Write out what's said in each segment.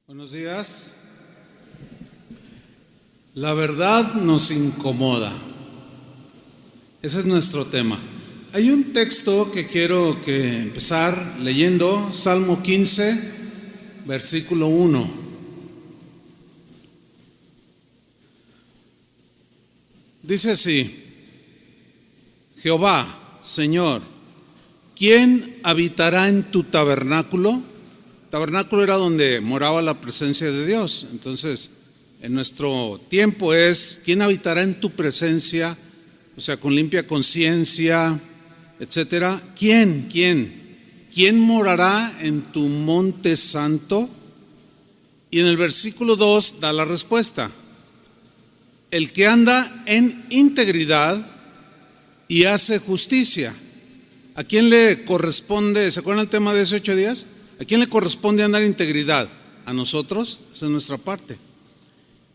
Buenos días. La verdad nos incomoda. Ese es nuestro tema. Hay un texto que quiero empezar leyendo, Salmo 15, versículo 1. Dice así: Jehová, Señor, ¿quién habitará en tu tabernáculo? Tabernáculo era donde moraba la presencia de Dios. Entonces, en nuestro tiempo es: ¿quién habitará en tu presencia? O sea, con limpia conciencia, etcétera. ¿Quién morará en tu monte santo? Y en el versículo 2 da la respuesta: el que anda en integridad y hace justicia. ¿A quién le corresponde? ¿Se acuerdan el tema de hace 8 días? ¿A quién le corresponde andar en integridad? A nosotros, esa es nuestra parte.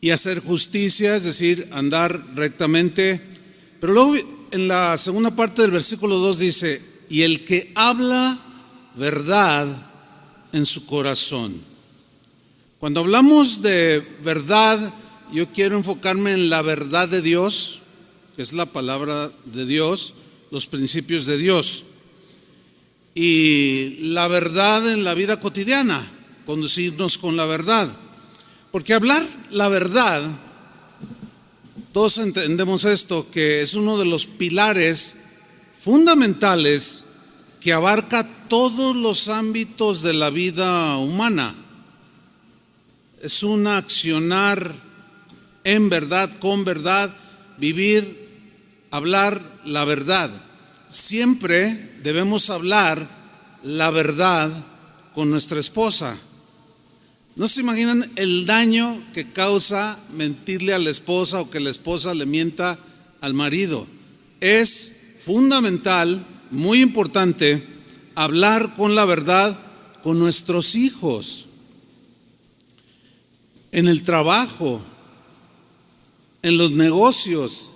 Y hacer justicia, es decir, andar rectamente. Pero luego en la segunda parte del versículo 2 dice: y el que habla verdad en su corazón. Cuando hablamos de verdad, yo quiero enfocarme en la verdad de Dios, que es la palabra de Dios, los principios de Dios. Y la verdad en la vida cotidiana, conducirnos con la verdad. Porque hablar la verdad, todos entendemos esto, que es uno de los pilares fundamentales que abarca todos los ámbitos de la vida humana. Es un accionar en verdad, con verdad, vivir, hablar la verdad. Siempre debemos hablar la verdad con nuestra esposa. ¿No se imaginan el daño que causa mentirle a la esposa o que la esposa le mienta al marido? Es fundamental, muy importante, hablar con la verdad con nuestros hijos, en el trabajo, en los negocios.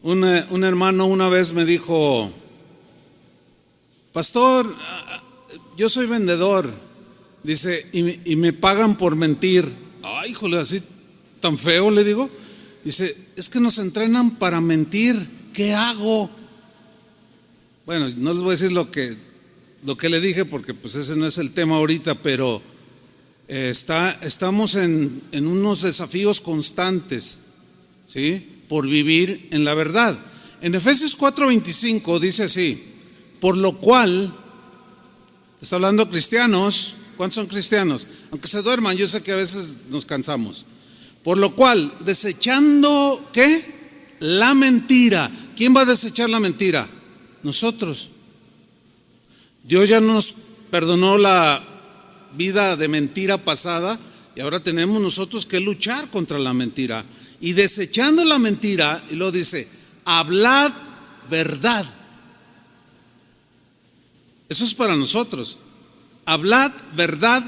Un hermano una vez me dijo: pastor, yo soy vendedor, dice, y me pagan por mentir. Ay, híjole, así tan feo, le digo. Dice: es que nos entrenan para mentir, ¿qué hago? Bueno, no les voy a decir lo que le dije, porque pues ese no es el tema ahorita, pero estamos en unos desafíos constantes, ¿sí?, por vivir en la verdad. En Efesios 4:25 dice así: por lo cual, está hablando a cristianos. ¿Cuántos son cristianos? Aunque se duerman, yo sé que a veces nos cansamos. Por lo cual, desechando, ¿qué? La mentira. ¿Quién va a desechar la mentira? Nosotros. Dios ya nos perdonó la vida de mentira pasada y ahora tenemos nosotros que luchar contra la mentira. Y desechando la mentira, y luego dice: hablad verdad. Eso es para nosotros. Hablad verdad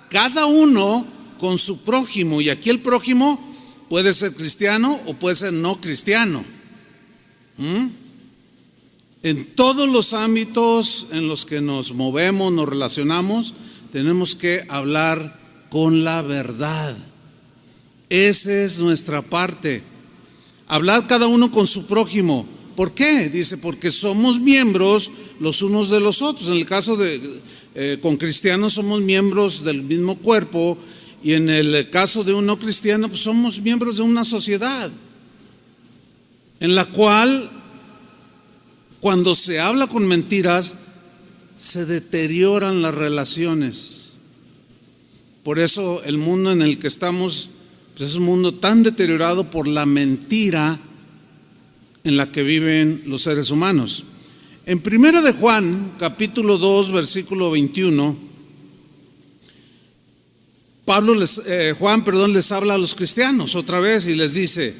cada uno con su prójimo. Y aquí el prójimo puede ser cristiano o puede ser no cristiano. En todos los ámbitos en los que nos movemos, nos relacionamos, tenemos que hablar con la verdad. Esa es nuestra parte. Hablad cada uno con su prójimo. ¿Por qué? Dice: porque somos miembros los unos de los otros. En el caso con cristianos somos miembros del mismo cuerpo, y en el caso de un no cristiano pues somos miembros de una sociedad en la cual, cuando se habla con mentiras, se deterioran las relaciones. Por eso el mundo en el que estamos pues es un mundo tan deteriorado por la mentira en la que viven los seres humanos. En 1 de Juan, capítulo 2, versículo 21, Juan les habla a los cristianos otra vez y les dice: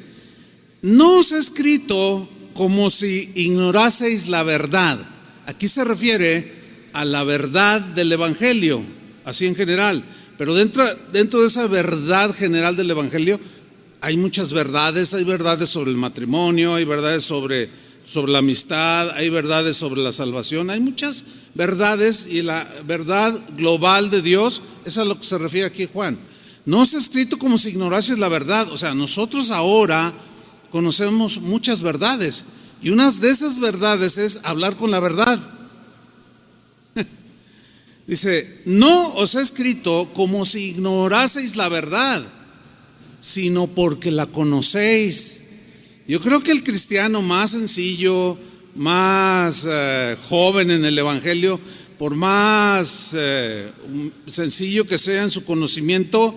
no os he escrito como si ignoraseis la verdad. Aquí se refiere a la verdad del Evangelio, así en general. Pero dentro de esa verdad general del Evangelio hay muchas verdades. Hay verdades sobre el matrimonio, hay verdades sobre la amistad, hay verdades sobre la salvación. Hay muchas verdades, y la verdad global de Dios Eso es a lo que se refiere aquí Juan. No os he escrito como si ignorases la verdad. O sea, nosotros ahora conocemos muchas verdades, y una de esas verdades es hablar con la verdad. Dice, no os he escrito como si ignoraseis la verdad, sino porque la conocéis. Yo creo que el cristiano más sencillo, más joven en el evangelio, por más sencillo que sea en su conocimiento,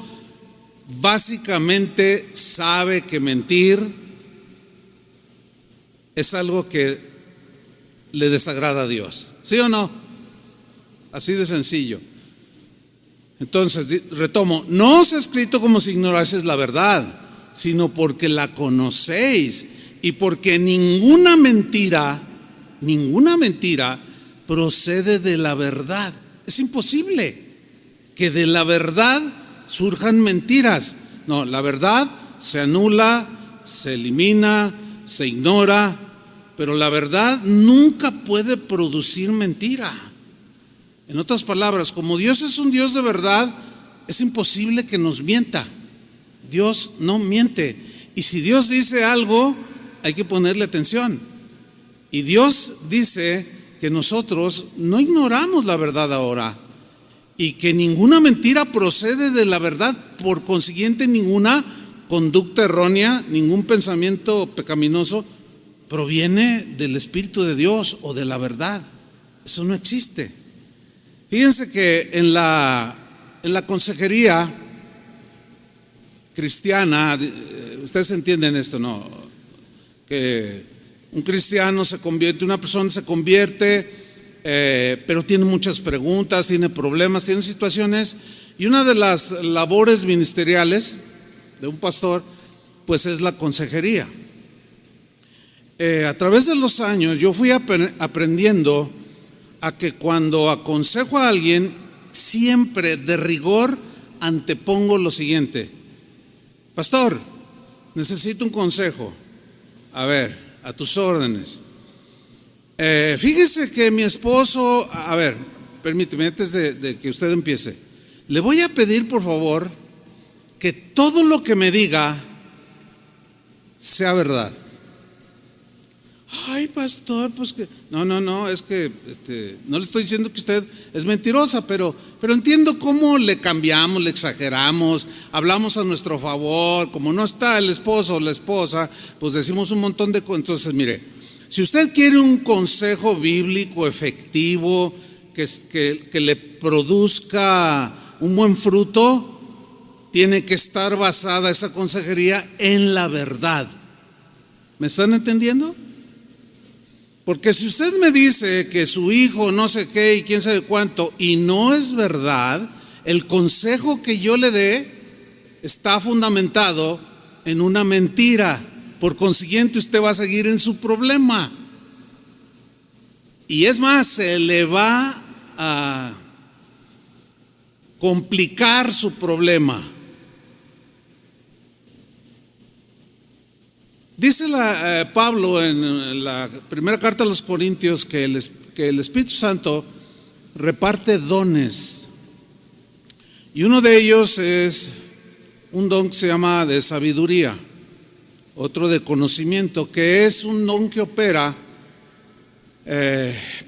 básicamente sabe que mentir es algo que le desagrada a Dios. ¿Sí o no? Así de sencillo. Entonces, retomo, no os he escrito como si ignoraseis la verdad, sino porque la conocéis, y porque ninguna mentira procede de la verdad. Es imposible que de la verdad surjan mentiras. No, la verdad se anula, se elimina, se ignora, pero la verdad nunca puede producir mentira. En otras palabras, como Dios es un Dios de verdad, es imposible que nos mienta. Dios no miente. Y si Dios dice algo, hay que ponerle atención. Y Dios dice que nosotros no ignoramos la verdad ahora, y que ninguna mentira procede de la verdad. Por consiguiente, ninguna conducta errónea, ningún pensamiento pecaminoso proviene del Espíritu de Dios o de la verdad. Eso no existe. Fíjense que en la consejería cristiana, ustedes entienden esto, ¿no? Que un cristiano se convierte, una persona se convierte, pero tiene muchas preguntas, tiene problemas, tiene situaciones, y una de las labores ministeriales de un pastor, pues es la consejería. A través de los años yo fui aprendiendo a que cuando aconsejo a alguien, siempre de rigor antepongo lo siguiente: pastor, necesito un consejo. A ver, a tus órdenes. Fíjese que mi esposo, a ver, permíteme, antes de que usted empiece, le voy a pedir por favor que todo lo que me diga sea verdad. Ay, pastor, pues que no, es que no le estoy diciendo que usted es mentirosa, pero entiendo cómo le cambiamos, le exageramos, hablamos a nuestro favor. Como no está el esposo o la esposa, pues decimos un montón de cosas. Entonces, mire, si usted quiere un consejo bíblico efectivo que le produzca un buen fruto, tiene que estar basada esa consejería en la verdad. ¿Me están entendiendo? Porque si usted me dice que su hijo no sé qué y quién sabe cuánto, y no es verdad, el consejo que yo le dé está fundamentado en una mentira. Por consiguiente, usted va a seguir en su problema. Y es más, se le va a complicar su problema. Dice Pablo en la primera carta a los Corintios que el Espíritu Santo reparte dones, y uno de ellos es un don que se llama de sabiduría, otro de conocimiento, que es un don que opera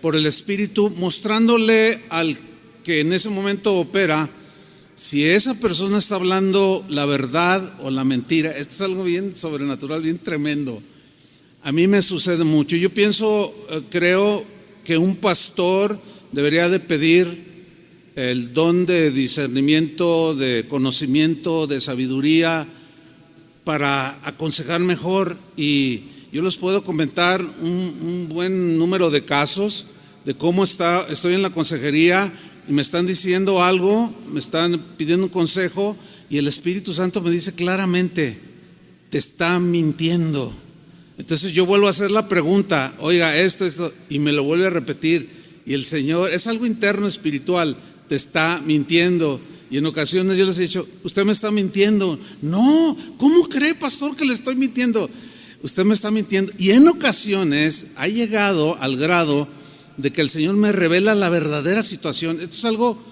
por el Espíritu, mostrándole al que en ese momento opera si esa persona está hablando la verdad o la mentira. Esto es algo bien sobrenatural, bien tremendo. A mí me sucede mucho. Yo creo que un pastor debería de pedir el don de discernimiento, de conocimiento, de sabiduría, para aconsejar mejor. Y yo les puedo comentar un buen número de casos de cómo estoy en la consejería y me están diciendo algo, me están pidiendo un consejo, y el Espíritu Santo me dice claramente: te está mintiendo. Entonces yo vuelvo a hacer la pregunta: oiga, esto, y me lo vuelve a repetir, y el Señor, es algo interno espiritual, te está mintiendo. Y en ocasiones yo les he dicho: usted me está mintiendo. No, ¿cómo cree, pastor, que le estoy mintiendo? Usted me está mintiendo. Y en ocasiones ha llegado al grado de que el Señor me revela la verdadera situación. Esto es algo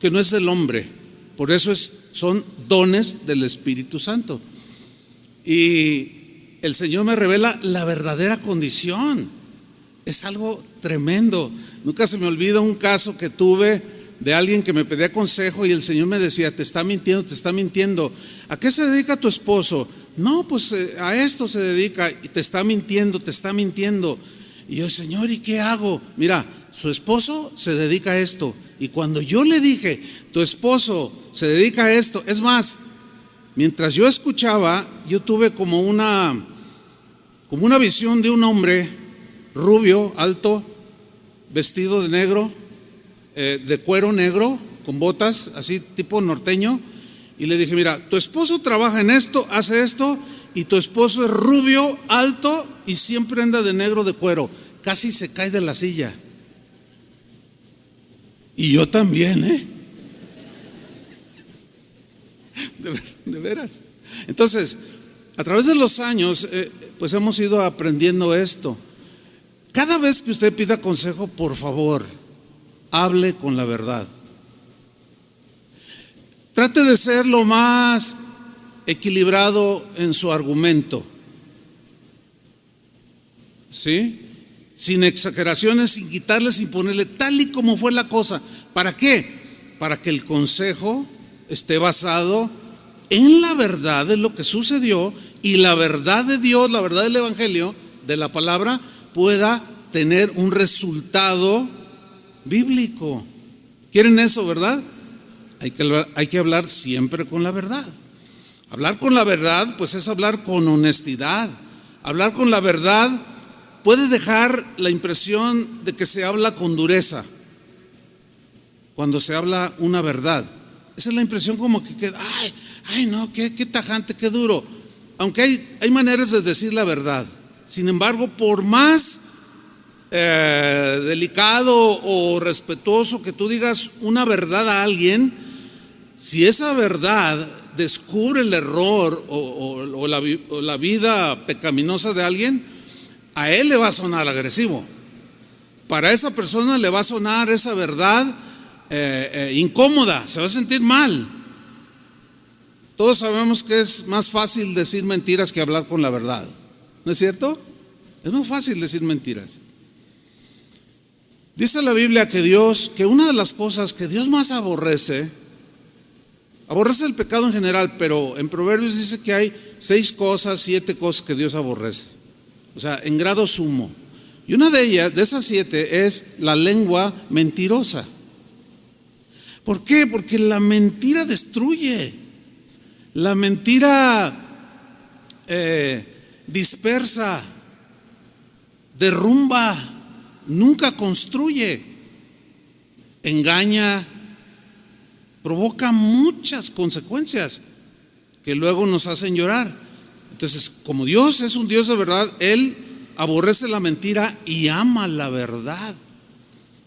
que no es del hombre, Por eso son dones del Espíritu Santo. Y el Señor me revela la verdadera condición. Es algo tremendo. Nunca se me olvida un caso que tuve de alguien que me pedía consejo y el Señor me decía: te está mintiendo, te está mintiendo. ¿A qué se dedica tu esposo? No, pues a esto se dedica. Y te está mintiendo, te está mintiendo. Y yo: Señor, ¿y qué hago? Mira, su esposo se dedica a esto. Y cuando yo le dije: tu esposo se dedica a esto, es más, mientras yo escuchaba, yo tuve como una visión de un hombre rubio, alto, vestido de negro, de cuero negro, con botas, así tipo norteño. Y le dije: mira, tu esposo trabaja en esto, hace esto, y tu esposo es rubio, alto y siempre anda de negro, de cuero. Casi se cae de la silla. Y yo también, de veras. Entonces, a través de los años, pues hemos ido aprendiendo esto. Cada vez que usted pida consejo, por favor, hable con la verdad. Trate de ser lo más equilibrado en su argumento, ¿sí? Sin exageraciones, sin quitarle, sin ponerle, tal y como fue la cosa. ¿Para qué? Para que el consejo esté basado en la verdad de lo que sucedió, y la verdad de Dios, la verdad del Evangelio, de la palabra, pueda tener un resultado bíblico. ¿Quieren eso, verdad? Hay que hablar siempre con la verdad. Hablar con la verdad, pues es hablar con honestidad. Hablar con la verdad puede dejar la impresión de que se habla con dureza cuando se habla una verdad. Esa es la impresión, como que queda: ay no, qué tajante, qué duro. Aunque hay maneras de decir la verdad. Sin embargo, por más delicado o respetuoso que tú digas una verdad a alguien, si esa verdad descubre el error o la vida pecaminosa de alguien, a él le va a sonar agresivo. Para esa persona le va a sonar esa verdad incómoda, se va a sentir mal. Todos sabemos que es más fácil decir mentiras que hablar con la verdad, ¿no es cierto? Es más fácil decir mentiras. Dice la Biblia que una de las cosas que Dios más aborrece el pecado en general, pero en Proverbios dice que hay 7 cosas que Dios aborrece, o sea, en grado sumo. Y una de ellas, de esas 7, es la lengua mentirosa. ¿Por qué? Porque la mentira destruye. La mentira dispersa, derrumba, nunca construye, engaña, provoca muchas consecuencias que luego nos hacen llorar. Entonces, como Dios es un Dios de verdad, Él aborrece la mentira y ama la verdad.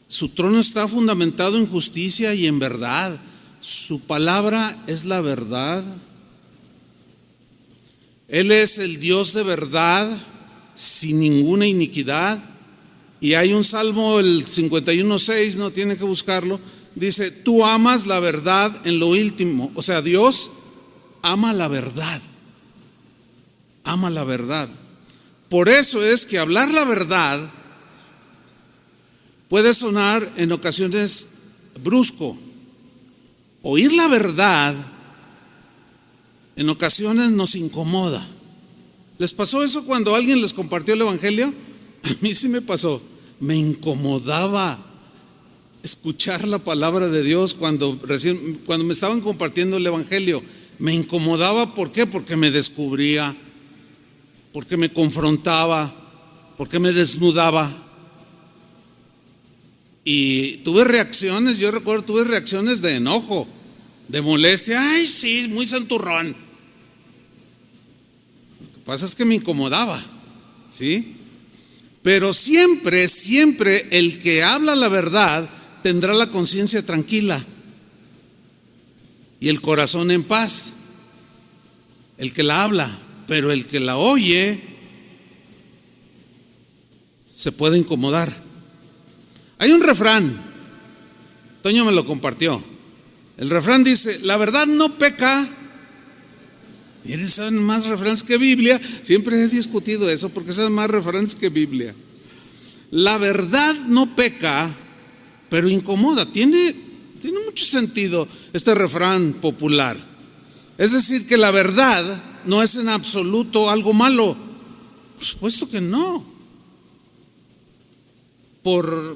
Su trono está fundamentado en justicia y en verdad. Su palabra es la verdad. Él es el Dios de verdad, sin ninguna iniquidad. Y hay un salmo, el 51:6, no tiene que buscarlo, dice: tú amas la verdad en lo íntimo. O sea, Dios ama la verdad. Ama la verdad. Por eso es que hablar la verdad puede sonar en ocasiones brusco. Oír la verdad en ocasiones nos incomoda. ¿Les pasó eso cuando alguien les compartió el Evangelio? A mí sí me pasó. Me incomodaba escuchar la palabra de Dios cuando me estaban compartiendo el Evangelio. Me incomodaba, ¿por qué? Porque me descubría, porque me confrontaba, porque me desnudaba. Y tuve reacciones, yo recuerdo, tuve reacciones de enojo, de molestia. Ay, sí, muy santurrón. Lo que pasa es que me incomodaba, ¿sí? Pero siempre el que habla la verdad tendrá la conciencia tranquila y el corazón en paz. El que la habla, pero el que la oye se puede incomodar. Hay un refrán, Toño me lo compartió, El refrán dice, la verdad no peca. Miren, saben más refranes que Biblia. Siempre he discutido eso porque saben más refranes que Biblia. La verdad no peca, pero incomoda. Tiene mucho sentido este refrán popular. Es decir, que la verdad no es en absoluto algo malo. Por supuesto que no. Por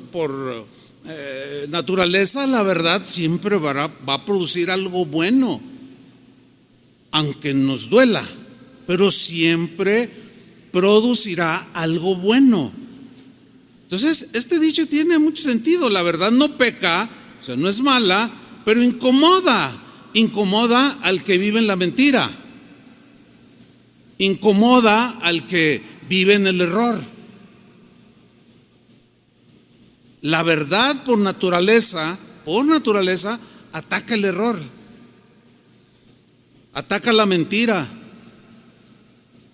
naturaleza, la verdad siempre va a producir algo bueno, aunque nos duela, pero siempre producirá algo bueno. Entonces, este dicho tiene mucho sentido. La verdad no peca, o sea, no es mala, pero incomoda al que vive en la mentira, incomoda al que vive en el error. La verdad por naturaleza, ataca el error, ataca la mentira,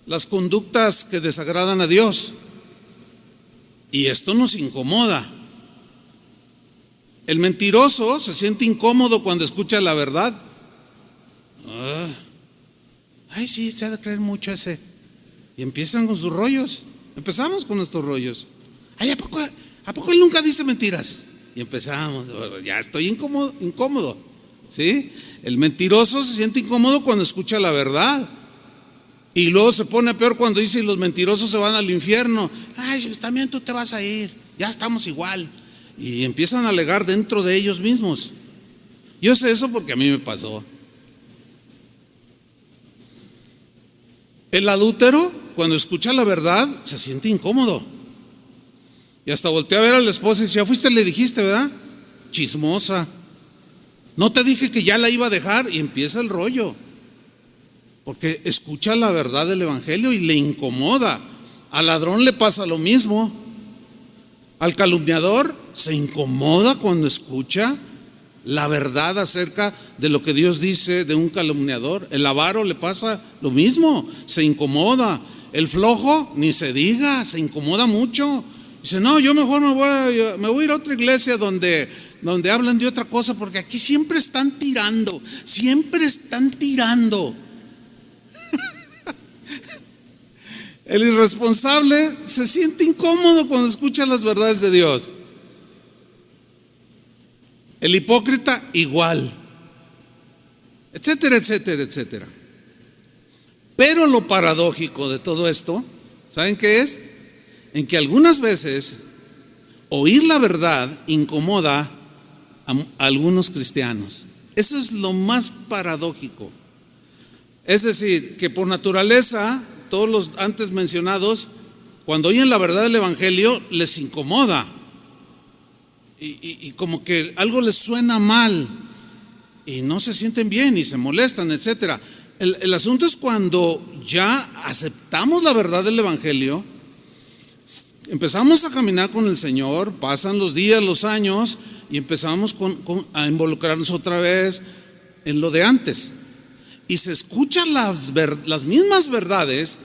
las conductas que desagradan a Dios. Y esto nos incomoda. El mentiroso se siente incómodo cuando escucha la verdad. Ay, sí, se ha de creer mucho ese. Y empiezan con sus rollos. Empezamos con estos rollos. Ay, ¿a poco él nunca dice mentiras? Y empezamos, ya estoy incómodo. ¿Sí? El mentiroso se siente incómodo cuando escucha la verdad. Y luego se pone peor cuando dice, los mentirosos se van al infierno. Ay, pues también tú te vas a ir, ya estamos igual. Y empiezan a alegar dentro de ellos mismos. Yo sé eso porque a mí me pasó. El adúltero, cuando escucha la verdad, se siente incómodo. Y hasta voltea a ver a la esposa y dice, ya fuiste, le dijiste, ¿verdad? Chismosa. No te dije que ya la iba a dejar. Y empieza el rollo. Porque escucha la verdad del evangelio y le incomoda. Al ladrón le pasa lo mismo. Al calumniador se incomoda cuando escucha la verdad acerca de lo que Dios dice de un calumniador. El avaro le pasa lo mismo, se incomoda. El flojo, ni se diga, se incomoda mucho. Dice, no, yo mejor me voy a ir a otra iglesia donde hablan de otra cosa, porque aquí siempre están tirando. El irresponsable se siente incómodo cuando escucha las verdades de Dios. El hipócrita igual, etcétera, etcétera, etcétera. Pero lo paradójico de todo esto, ¿saben qué es? En que algunas veces oír la verdad incomoda a algunos cristianos. Eso es lo más paradójico. Es decir, que por naturaleza, todos los antes mencionados, cuando oyen la verdad del evangelio, les incomoda. Y como que algo les suena mal y no se sienten bien y se molestan, etcétera. El asunto es cuando ya aceptamos la verdad del evangelio, empezamos a caminar con el Señor, pasan los días, los años y empezamos a involucrarnos otra vez en lo de antes. Y se escuchan las mismas verdades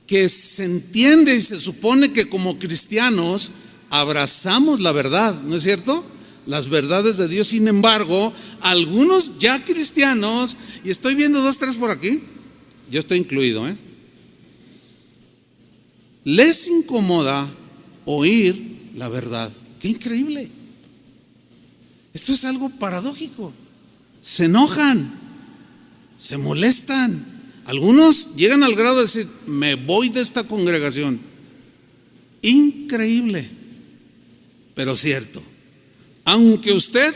que se entiende y se supone que como cristianos abrazamos la verdad, ¿no es cierto? Las verdades de Dios. Sin embargo, algunos ya cristianos, y estoy viendo 2, 3 por aquí, yo estoy incluido, les incomoda oír la verdad. ¡Qué increíble! Esto es algo paradójico. Se enojan, se molestan. Algunos llegan al grado de decir, me voy de esta congregación. Increíble, pero cierto. Aunque usted,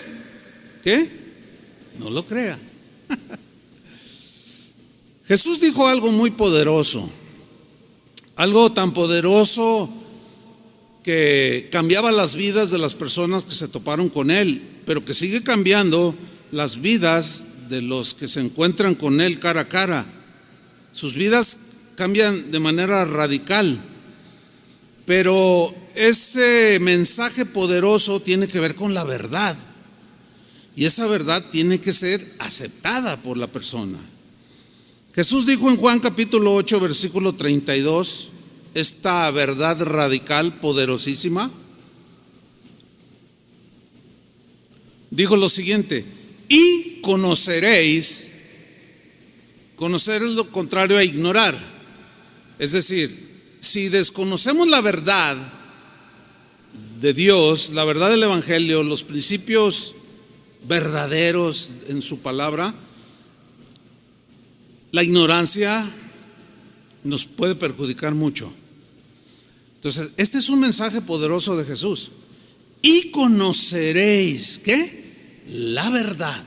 ¿qué? No lo crea. Jesús dijo algo muy poderoso. Algo tan poderoso que cambiaba las vidas de las personas que se toparon con Él, pero que sigue cambiando las vidas de los que se encuentran con Él cara a cara. Sus vidas cambian de manera radical, pero ese mensaje poderoso tiene que ver con la verdad, y esa verdad tiene que ser aceptada por la persona. Jesús dijo en Juan capítulo 8 versículo 32 esta verdad radical, poderosísima. dijo lo siguiente: y conoceréis. Conocer es lo contrario a ignorar. Es decir, si desconocemos la verdad de Dios, la verdad del Evangelio, los principios verdaderos en su palabra, la ignorancia nos puede perjudicar mucho. Entonces, este es un mensaje poderoso de Jesús. Y conoceréis, ¿qué? La verdad.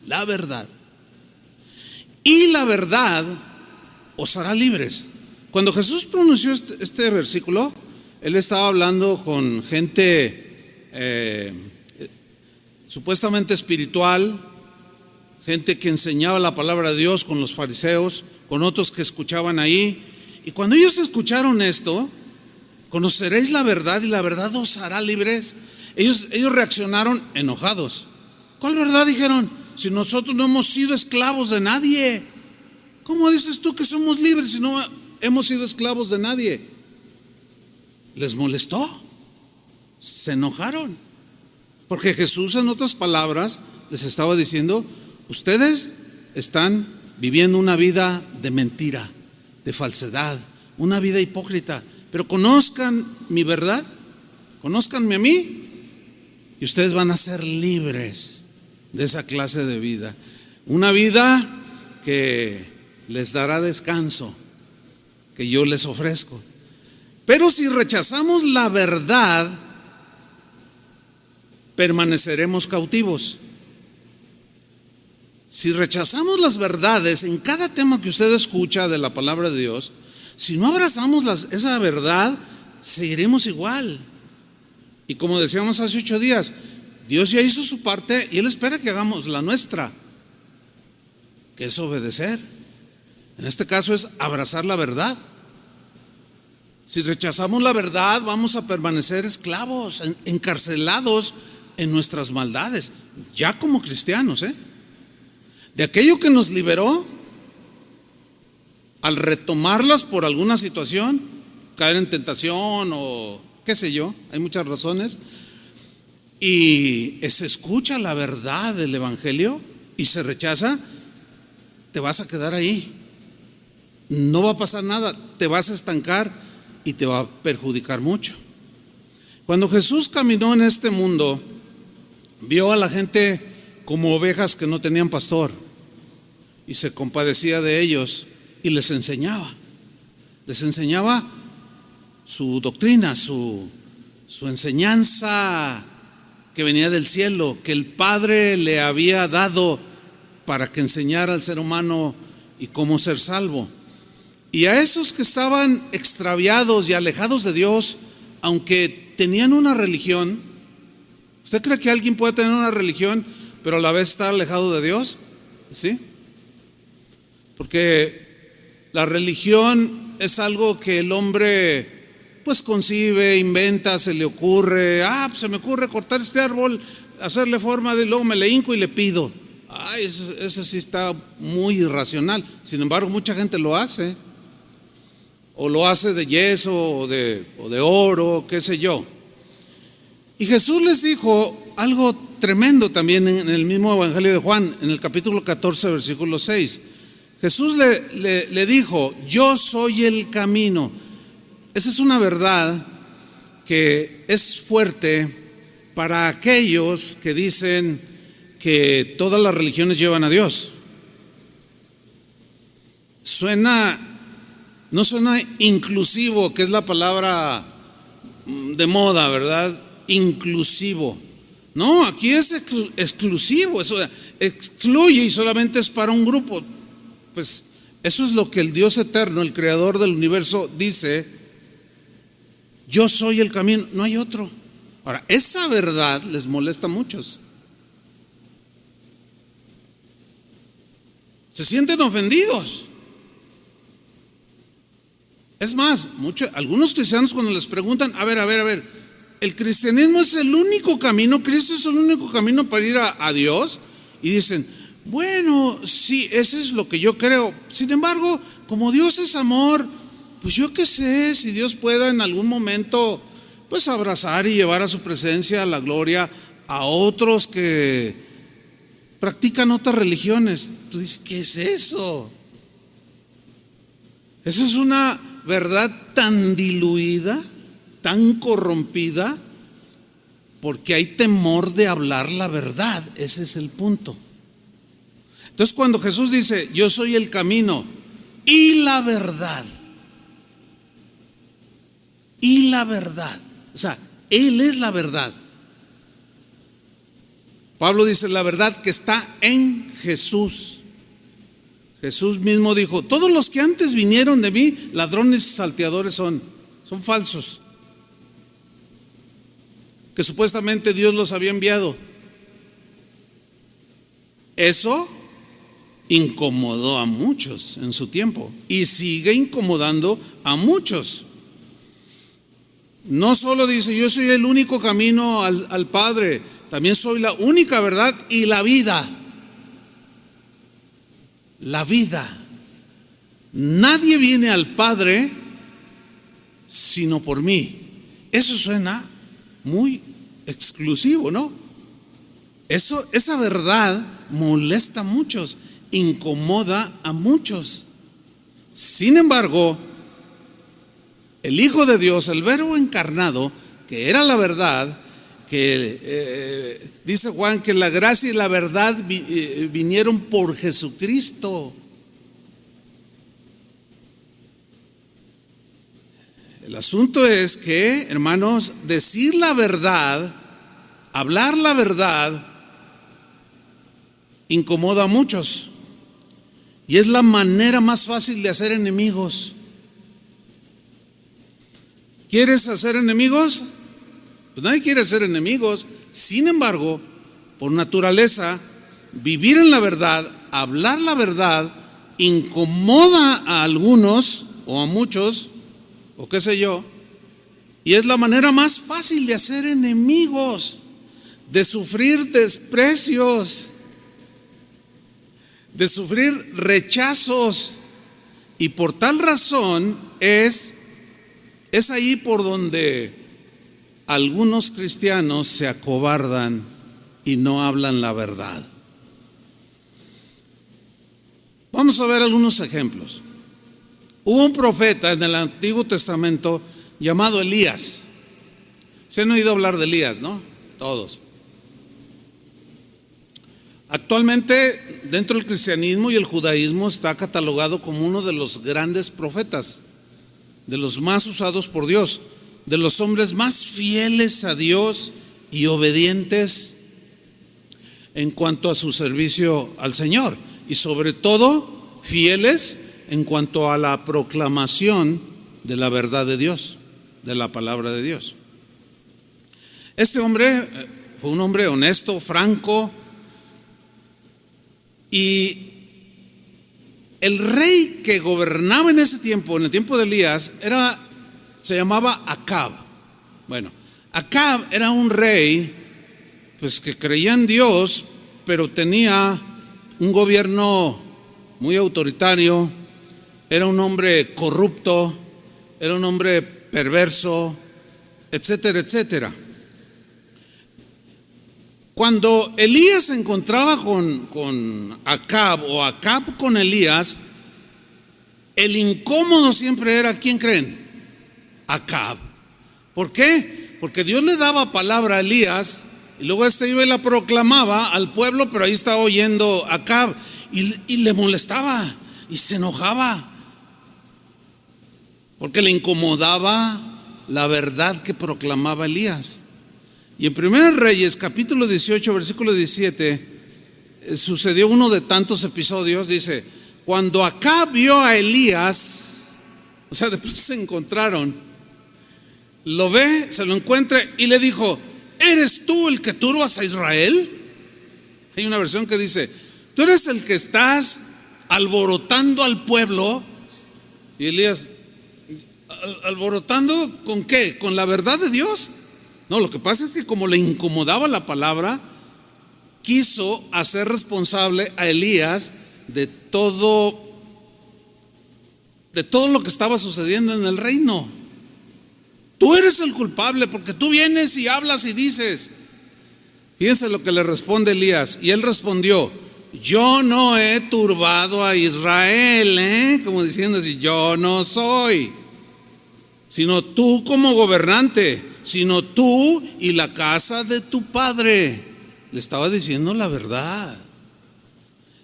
La verdad. Y la verdad os hará libres. Cuando Jesús pronunció este versículo, Él estaba hablando con gente supuestamente espiritual, gente que enseñaba la palabra de Dios, con los fariseos, con otros que escuchaban ahí. Y cuando ellos escucharon esto, conoceréis la verdad y la verdad os hará libres, ellos reaccionaron enojados. ¿Cuál verdad? Dijeron, si nosotros no hemos sido esclavos de nadie. ¿Cómo dices tú que somos libres si no hemos sido esclavos de nadie? Les molestó, se enojaron, porque Jesús, en otras palabras, les estaba diciendo: ustedes están viviendo una vida de mentira, de falsedad, una vida hipócrita, pero conozcan mi verdad, conózcanme a mí, y ustedes van a ser libres de esa clase de vida, una vida que les dará descanso, que yo les ofrezco. Pero si rechazamos la verdad, permaneceremos cautivos. Si rechazamos las verdades en cada tema que usted escucha de la palabra de Dios, si no abrazamos esa verdad, seguiremos igual. Y como decíamos hace 8 días, Dios ya hizo su parte y Él espera que hagamos la nuestra, que es obedecer. En este caso es abrazar la verdad. Si rechazamos la verdad, vamos a permanecer esclavos, encarcelados en nuestras maldades, ya como cristianos, de aquello que nos liberó, al retomarlas por alguna situación, caer en tentación o qué sé yo, hay muchas razones, y se escucha la verdad del Evangelio y se rechaza, te vas a quedar ahí, no va a pasar nada, te vas a estancar y te va a perjudicar mucho. Cuando Jesús caminó en este mundo, vio a la gente como ovejas que no tenían pastor y se compadecía de ellos y les enseñaba su doctrina, su enseñanza que venía del cielo, que el Padre le había dado para que enseñara al ser humano y cómo ser salvo. Y a esos que estaban extraviados y alejados de Dios, aunque tenían una religión, ¿usted cree que alguien puede tener una religión pero a la vez estar alejado de Dios? ¿Sí? Porque la religión es algo que el hombre pues concibe, inventa, se le ocurre. Se me ocurre cortar este árbol, hacerle forma de, luego me le hinco y le pido. Eso sí está muy irracional. Sin embargo, mucha gente lo hace. O lo hace de yeso o de oro, qué sé yo. Y Jesús les dijo algo tremendo también en el mismo Evangelio de Juan, en el capítulo 14, versículo 6. Jesús le dijo: yo soy el camino. Esa es una verdad que es fuerte para aquellos que dicen que todas las religiones llevan a Dios. No suena inclusivo, que es la palabra de moda, ¿verdad? Inclusivo. No, aquí es exclusivo, eso excluye y solamente es para un grupo. Pues eso es lo que el Dios eterno, el creador del universo, dice: yo soy el camino, no hay otro. Ahora, esa verdad les molesta a muchos. Se sienten ofendidos. Es más, algunos cristianos cuando les preguntan, a ver, ¿el cristianismo es el único camino? ¿Cristo es el único camino para ir a Dios? Y dicen, bueno, sí, ese es lo que yo creo. Sin embargo, como Dios es amor, pues yo qué sé, si Dios pueda en algún momento pues abrazar y llevar a su presencia, a la gloria, a otros que practican otras religiones. Tú dices, ¿qué es eso? Eso es una verdad tan diluida, tan corrompida, porque hay temor de hablar la verdad. Ese es el punto. Entonces, cuando Jesús dice, yo soy el camino y la verdad, o sea, Él es la verdad. Pablo dice, la verdad que está en Jesús. Jesús mismo dijo, todos los que antes vinieron de mí, ladrones y salteadores son falsos, que supuestamente Dios los había enviado. Eso incomodó a muchos en su tiempo y sigue incomodando a muchos. No solo dice, yo soy el único camino al Padre, también soy la única verdad y la vida. La vida. Nadie viene al Padre sino por mí. Eso suena muy exclusivo, ¿no? Esa verdad molesta a muchos, incomoda a muchos. Sin embargo, el Hijo de Dios, el Verbo encarnado, que era la verdad, que dice Juan que la gracia y la verdad vinieron por Jesucristo. El asunto es que, hermanos, decir la verdad, hablar la verdad, incomoda a muchos. Y es la manera más fácil de hacer enemigos. ¿Quieres hacer enemigos? Pues nadie quiere hacer enemigos. Sin embargo, por naturaleza, vivir en la verdad, hablar la verdad, incomoda a algunos o a muchos, o qué sé yo, y es la manera más fácil de hacer enemigos, de sufrir desprecios, de sufrir rechazos. Y por tal razón es ahí por donde algunos cristianos se acobardan y no hablan la verdad. Vamos a ver algunos ejemplos. Hubo un profeta en el Antiguo Testamento llamado Elías. ¿Se han oído hablar de Elías, no? Todos. Actualmente, dentro del cristianismo y el judaísmo, está catalogado como uno de los grandes profetas, de los más usados por Dios, de los hombres más fieles a Dios y obedientes en cuanto a su servicio al Señor, y sobre todo fieles en cuanto a la proclamación de la verdad de Dios, de la palabra de Dios. Este hombre fue un hombre honesto, franco, y el rey que gobernaba en ese tiempo, en el tiempo de Elías, se llamaba Acab. Bueno, Acab era un rey pues que creía en Dios, pero tenía un gobierno muy autoritario. Era un hombre corrupto, era un hombre perverso, etcétera, etcétera. Cuando Elías se encontraba con Acab o Acab con Elías, el incómodo siempre era, ¿quién creen? Acab. ¿Por qué? Porque Dios le daba palabra a Elías y luego iba y la proclamaba al pueblo, pero ahí estaba oyendo Acab y le molestaba y se enojaba porque le incomodaba la verdad que proclamaba Elías. Y en 1 Reyes capítulo 18 versículo 17 sucedió uno de tantos episodios. Dice, cuando Acab vio a Elías, o sea, después se encontraron, lo ve, se lo encuentra y le dijo, ¿eres tú el que turbas a Israel? Hay una versión que dice, ¿tú eres el que estás alborotando al pueblo? Y Elías, ¿alborotando con qué? ¿Con la verdad de Dios? No, lo que pasa es que como le incomodaba la palabra, quiso hacer responsable a Elías de todo lo que estaba sucediendo en el reino. Tú eres el culpable porque tú vienes y hablas y dices. Fíjense lo que le responde Elías. Y él respondió: yo no he turbado a Israel, como diciendo así, yo no soy, sino tú como gobernante, sino tú y la casa de tu padre. Le estaba diciendo la verdad.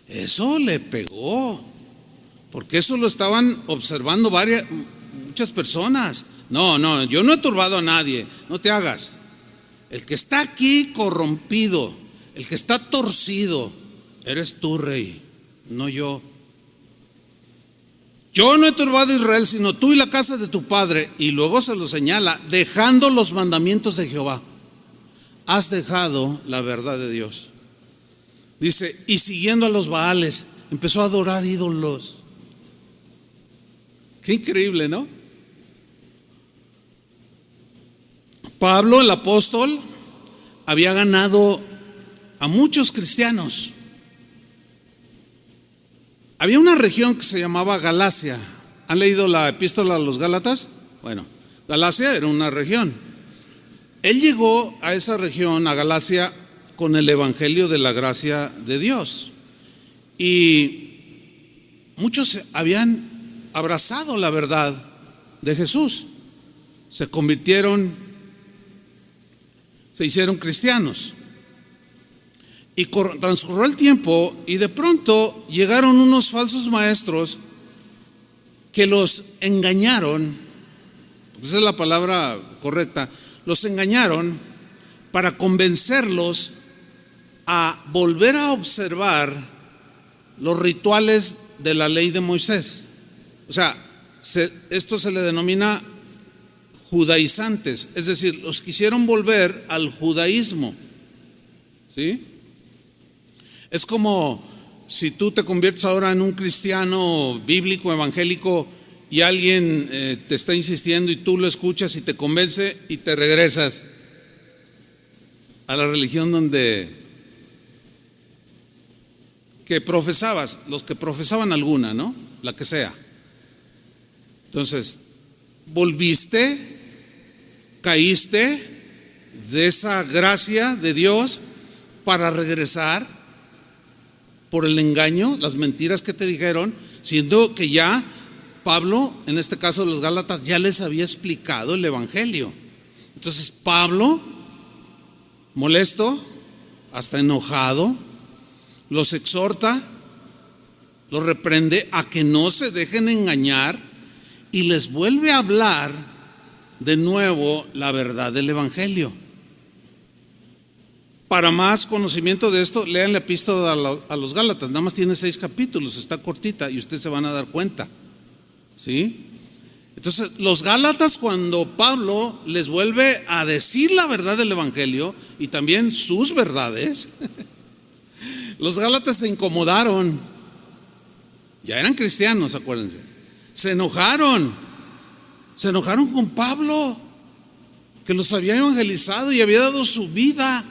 Eso le pegó, porque eso lo estaban observando muchas personas. No, yo no he turbado a nadie, no te hagas. El que está aquí corrompido, el que está torcido, eres tú, rey, no yo. Yo no he turbado a Israel, sino tú y la casa de tu padre. Y luego se lo señala, dejando los mandamientos de Jehová. Has dejado la verdad de Dios. Dice, y siguiendo a los Baales, empezó a adorar ídolos. Qué increíble, ¿no? Pablo, el apóstol, había ganado a muchos cristianos. Había una región que se llamaba Galacia. ¿Han leído la epístola a los Gálatas? Bueno, Galacia era una región. Él llegó a esa región, a Galacia, con el evangelio de la gracia de Dios. Y muchos habían abrazado la verdad de Jesús. Se convirtieron, se hicieron cristianos. Y transcurrió el tiempo y de pronto llegaron unos falsos maestros que los engañaron, esa es la palabra correcta, los engañaron para convencerlos a volver a observar los rituales de la ley de Moisés. O sea, esto se le denomina judaizantes, es decir, los quisieron volver al judaísmo, ¿sí? Es como si tú te conviertes ahora en un cristiano bíblico, evangélico, y alguien te está insistiendo y tú lo escuchas y te convence y te regresas a la religión que profesabas, los que profesaban alguna, ¿no? La que sea. Entonces, volviste, caíste de esa gracia de Dios para regresar por el engaño, las mentiras que te dijeron, siendo que ya Pablo, en este caso los Gálatas, ya les había explicado el evangelio. Entonces Pablo, molesto, hasta enojado, los exhorta, los reprende a que no se dejen engañar y les vuelve a hablar de nuevo la verdad del evangelio. Para más conocimiento de esto, lean la epístola a los Gálatas, nada más tiene 6 capítulos, está cortita y ustedes se van a dar cuenta, ¿sí? Entonces, los Gálatas, cuando Pablo les vuelve a decir la verdad del evangelio y también sus verdades, los Gálatas se incomodaron, ya eran cristianos, acuérdense, se enojaron con Pablo, que los había evangelizado y había dado su vida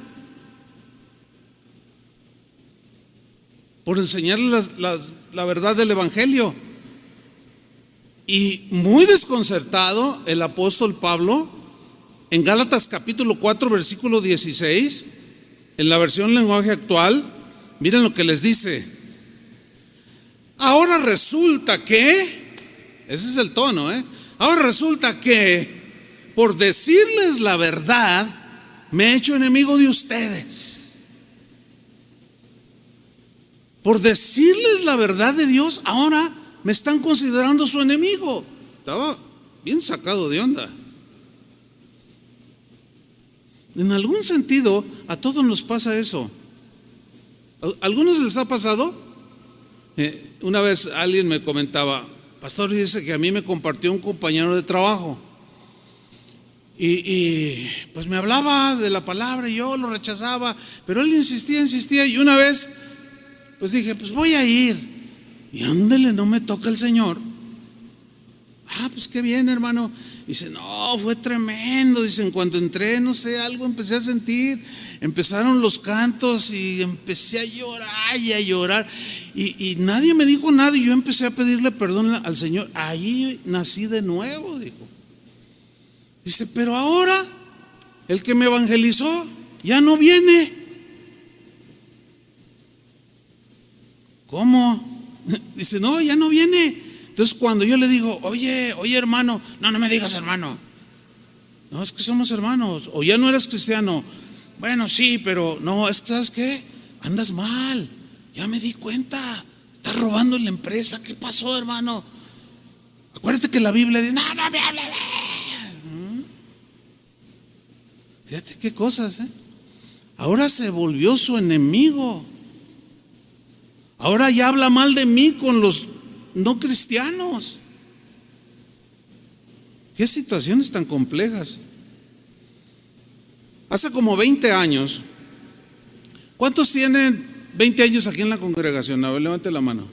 por enseñarles la verdad del evangelio. Y muy desconcertado el apóstol Pablo, en Gálatas capítulo 4 versículo 16, en la versión lenguaje actual, miren lo que les dice: ahora resulta que, ese es el tono, ahora resulta que por decirles la verdad me he hecho enemigo de ustedes. Por decirles la verdad de Dios, ahora me están considerando su enemigo. Estaba bien sacado de onda. En algún sentido, a todos nos pasa eso. ¿A algunos les ha pasado? Una vez alguien me comentaba: pastor, dice que a mí me compartió un compañero de trabajo. Y pues me hablaba de la palabra y yo lo rechazaba, pero él insistía. Y una vez, pues dije, pues voy a ir. Y ándele, no me toca el Señor. Pues qué bien, hermano. Dice, no, fue tremendo. Dice, en cuanto entré, no sé, algo empecé a sentir. Empezaron los cantos y empecé a llorar y a llorar. Y nadie me dijo nada y yo empecé a pedirle perdón al Señor. Ahí nací de nuevo, dijo. Dice, pero ahora el que me evangelizó ya no viene. ¿Cómo? Dice, no, ya no viene. Entonces cuando yo le digo, oye hermano, no me digas hermano. No, es que somos hermanos. O ya no eres cristiano. Bueno, sí, pero no, es que ¿sabes qué? Andas mal. Ya me di cuenta. Estás robando en la empresa. ¿Qué pasó, hermano? Acuérdate que la Biblia dice, no me hable. Fíjate qué cosas, ¿eh? Ahora se volvió su enemigo. Ahora ya habla mal de mí con los no cristianos. Qué situaciones tan complejas. Hace como 20 años. ¿Cuántos tienen 20 años aquí en la congregación? A ver, levante la mano.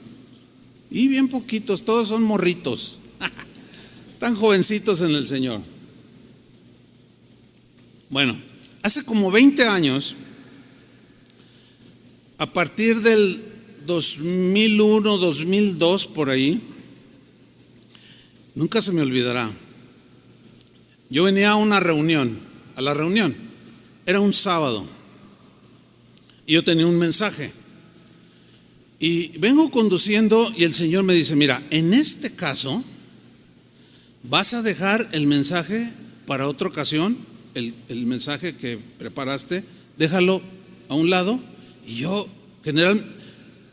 Y bien poquitos, todos son morritos. Tan jovencitos en el Señor. Bueno, hace como 20 años, a partir del 2001, 2002, por ahí, nunca se me olvidará. Yo venía a la reunión, era un sábado, y yo tenía un mensaje. Y vengo conduciendo y el Señor me dice, mira, en este caso, vas a dejar el mensaje para otra ocasión, el mensaje que preparaste, déjalo a un lado. Y yo,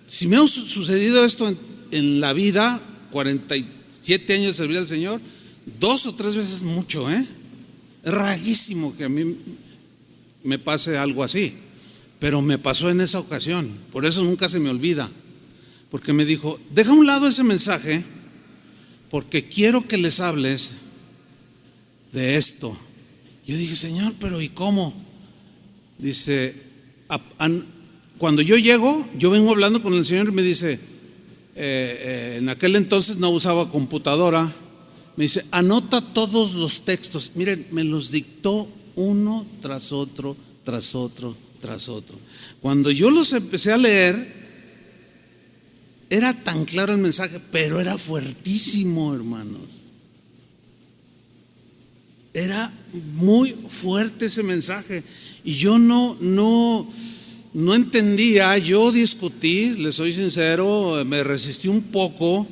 si me ha sucedido esto en la vida, 47 años de servir al Señor, 2 o 3 veces mucho, es rarísimo que a mí me pase algo así, pero me pasó en esa ocasión. Por eso nunca se me olvida, porque me dijo, deja a un lado ese mensaje, porque quiero que les hables de esto. Yo dije, Señor, pero ¿y cómo? Dice, cuando yo llego, yo vengo hablando con el Señor y me dice, en aquel entonces no usaba computadora, me dice, anota todos los textos. Miren, me los dictó uno tras otro, tras otro, tras otro. Cuando yo los empecé a leer, era tan claro el mensaje, pero era fuertísimo, hermanos. Era muy fuerte ese mensaje. Y yo no entendía, yo discutí, les soy sincero, me resistí un poco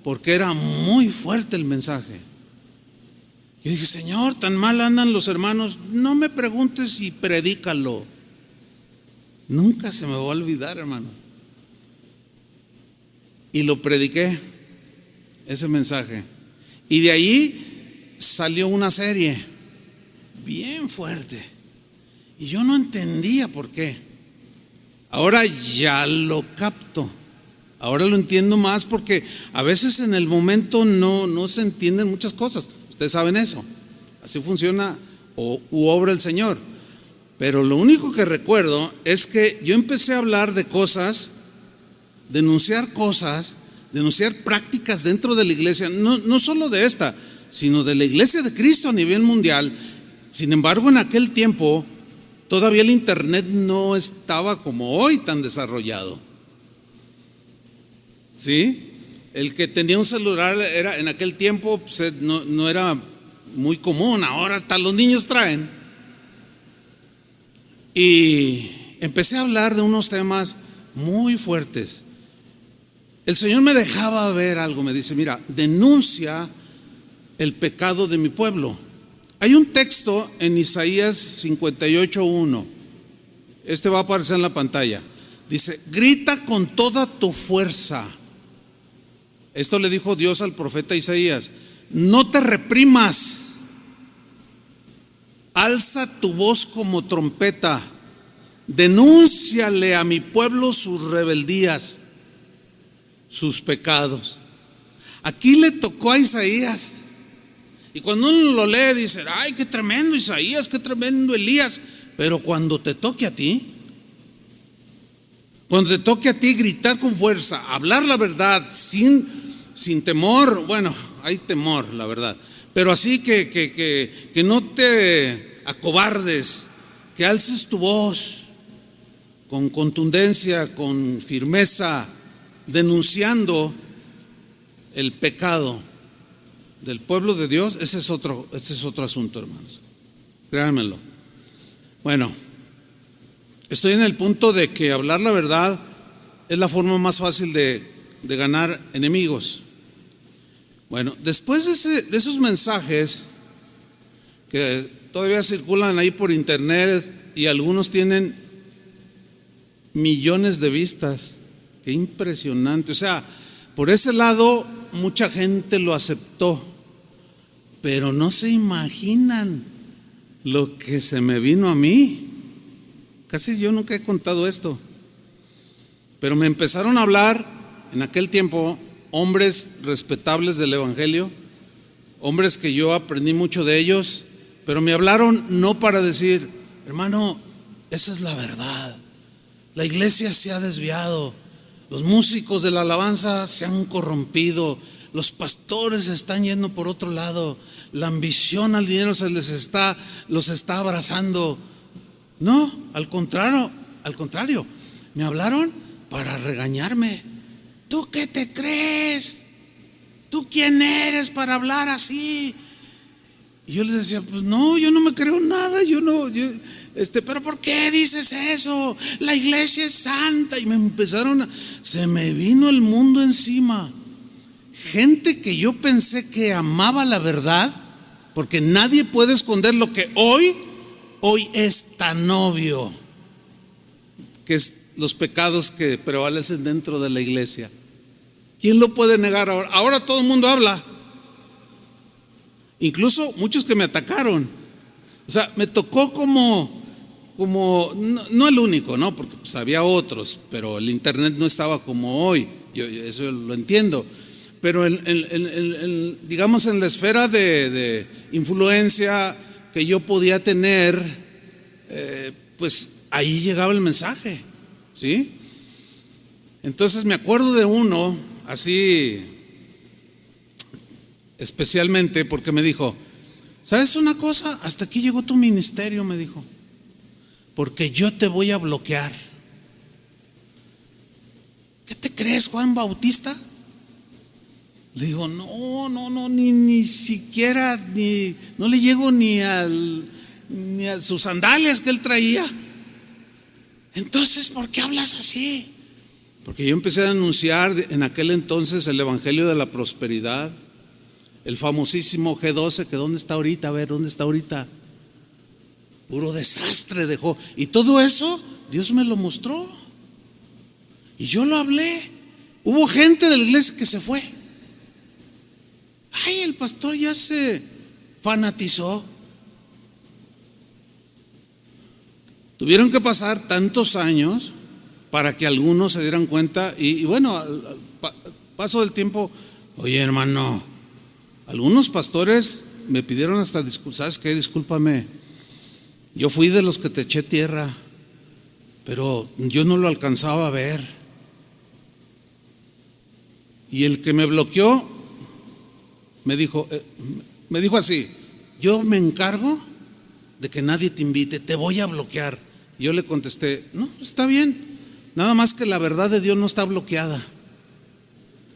porque era muy fuerte el mensaje. Yo dije, Señor, tan mal andan los hermanos, no me preguntes y predícalo. Nunca se me va a olvidar, hermanos. Y lo prediqué, ese mensaje. Y de ahí salió una serie bien fuerte. Y yo no entendía por qué. Ahora ya lo capto. Ahora lo entiendo más porque a veces en el momento no se entienden muchas cosas. Ustedes saben eso. Así funciona u obra el Señor. Pero lo único que recuerdo es que yo empecé a hablar de cosas, denunciar prácticas dentro de la iglesia, no solo de esta, sino de la iglesia de Cristo a nivel mundial. Sin embargo, en aquel tiempo todavía el internet no estaba como hoy tan desarrollado. ¿Sí? El que tenía un celular era en aquel tiempo pues, no era muy común. Ahora hasta los niños traen. Y empecé a hablar de unos temas muy fuertes. El Señor me dejaba ver algo, me dice, mira, denuncia el pecado de mi pueblo. Hay un texto en Isaías 58:1. Este va a aparecer en la pantalla. Dice, grita con toda tu fuerza. Esto le dijo Dios al profeta Isaías. No te reprimas. Alza tu voz como trompeta. Denúnciale a mi pueblo sus rebeldías, sus pecados. Aquí le tocó a Isaías. Y cuando uno lo lee dice, ay, qué tremendo Isaías, qué tremendo Elías. Pero cuando te toque a ti, gritar con fuerza, hablar la verdad sin temor. Bueno, hay temor, la verdad, pero así que no te acobardes, que alces tu voz con contundencia, con firmeza, denunciando el pecado del pueblo de Dios. Ese es otro asunto, hermanos, créanmelo. Bueno, estoy en el punto de que hablar la verdad es la forma más fácil de ganar enemigos. Bueno, después de esos mensajes que todavía circulan ahí por internet y algunos tienen millones de vistas, qué impresionante. O sea, por ese lado mucha gente lo aceptó, pero no se imaginan lo que se me vino a mí. Casi yo nunca he contado esto, pero me empezaron a hablar en aquel tiempo hombres respetables del Evangelio, hombres que yo aprendí mucho de ellos, pero me hablaron no para decir: hermano, esa es la verdad, la iglesia se ha desviado, los músicos de la alabanza se han corrompido, los pastores están yendo por otro lado, la ambición al dinero los está abrazando. No, al contrario, me hablaron para regañarme. ¿Tú qué te crees? ¿Tú quién eres para hablar así? Y yo les decía: pues no, yo no me creo nada, pero ¿por qué dices eso? La iglesia es santa. Y se me vino el mundo encima. Gente que yo pensé que amaba la verdad, porque nadie puede esconder lo que hoy es tan obvio, que es los pecados que prevalecen dentro de la iglesia. ¿Quién lo puede negar ahora? Ahora todo el mundo habla, incluso muchos que me atacaron. O sea, me tocó como no el único, ¿no? Porque pues había otros, pero el internet no estaba como hoy. Yo eso lo entiendo. Pero digamos en la esfera de influencia que yo podía tener, pues ahí llegaba el mensaje, ¿sí? Entonces me acuerdo de uno así especialmente porque me dijo: ¿sabes una cosa? Hasta aquí llegó tu ministerio, me dijo, porque yo te voy a bloquear. ¿Qué te crees, Juan Bautista? Le digo: no, ni siquiera, no le llego ni a sus sandalias que él traía. Entonces, ¿por qué hablas así? Porque yo empecé a anunciar en aquel entonces el evangelio de la prosperidad, el famosísimo G12, que ¿dónde está ahorita? A ver, ¿dónde está ahorita? Puro desastre dejó. Y todo eso Dios me lo mostró y yo lo hablé. Hubo gente de la iglesia que se fue. Ay, el pastor ya se fanatizó. Tuvieron que pasar tantos años para que algunos se dieran cuenta. Y bueno, al paso del tiempo: oye, hermano, algunos pastores me pidieron hasta disculpas. ¿Sabes qué? Discúlpame, yo fui de los que te eché tierra, pero yo no lo alcanzaba a ver. Y el que me bloqueó me dijo así: yo me encargo de que nadie te invite, te voy a bloquear. Y yo le contesté: no, está bien, nada más que la verdad de Dios no está bloqueada.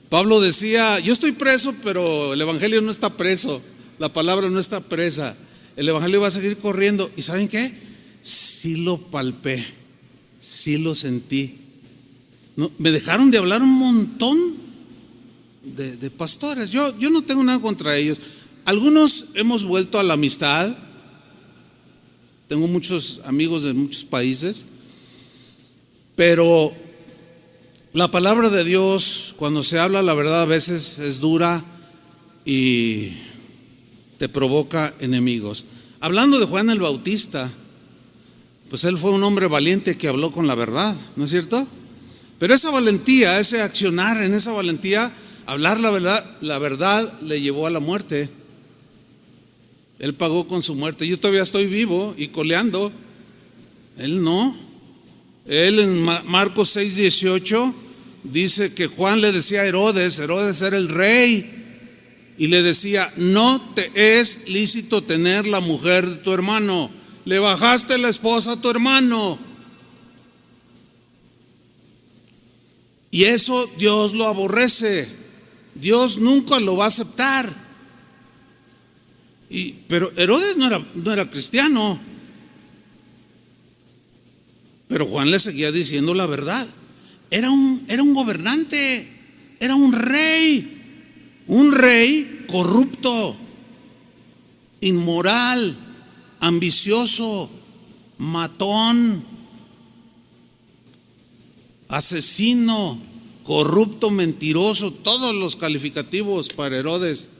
Pablo decía: yo estoy preso, pero el evangelio no está preso, la palabra no está presa, el evangelio va a seguir corriendo. ¿Y saben qué? Sí lo palpé, sí lo sentí. No, me dejaron de hablar un montón de pastores. Yo no tengo nada contra ellos. Algunos hemos vuelto a la amistad. Tengo muchos amigos de muchos países, pero la palabra de Dios, cuando se habla la verdad, a veces es dura y te provoca enemigos. Hablando de Juan el Bautista, pues él fue un hombre valiente que habló con la verdad, ¿no es cierto? Pero esa valentía, ese accionar en esa valentía, hablar la verdad le llevó a la muerte. Él pagó con su muerte. Yo todavía estoy vivo y coleando. Él no. Él en Marcos 6:18 dice que Juan le decía a Herodes era el rey, y le decía: no te es lícito tener la mujer de tu hermano. Le bajaste la esposa a tu hermano. Y eso Dios lo aborrece. Dios nunca lo va a aceptar. Pero Herodes no era cristiano, pero Juan le seguía diciendo la verdad. era un gobernante, era un rey corrupto, inmoral, ambicioso, matón, asesino, corrupto, mentiroso, todos los calificativos para Herodes.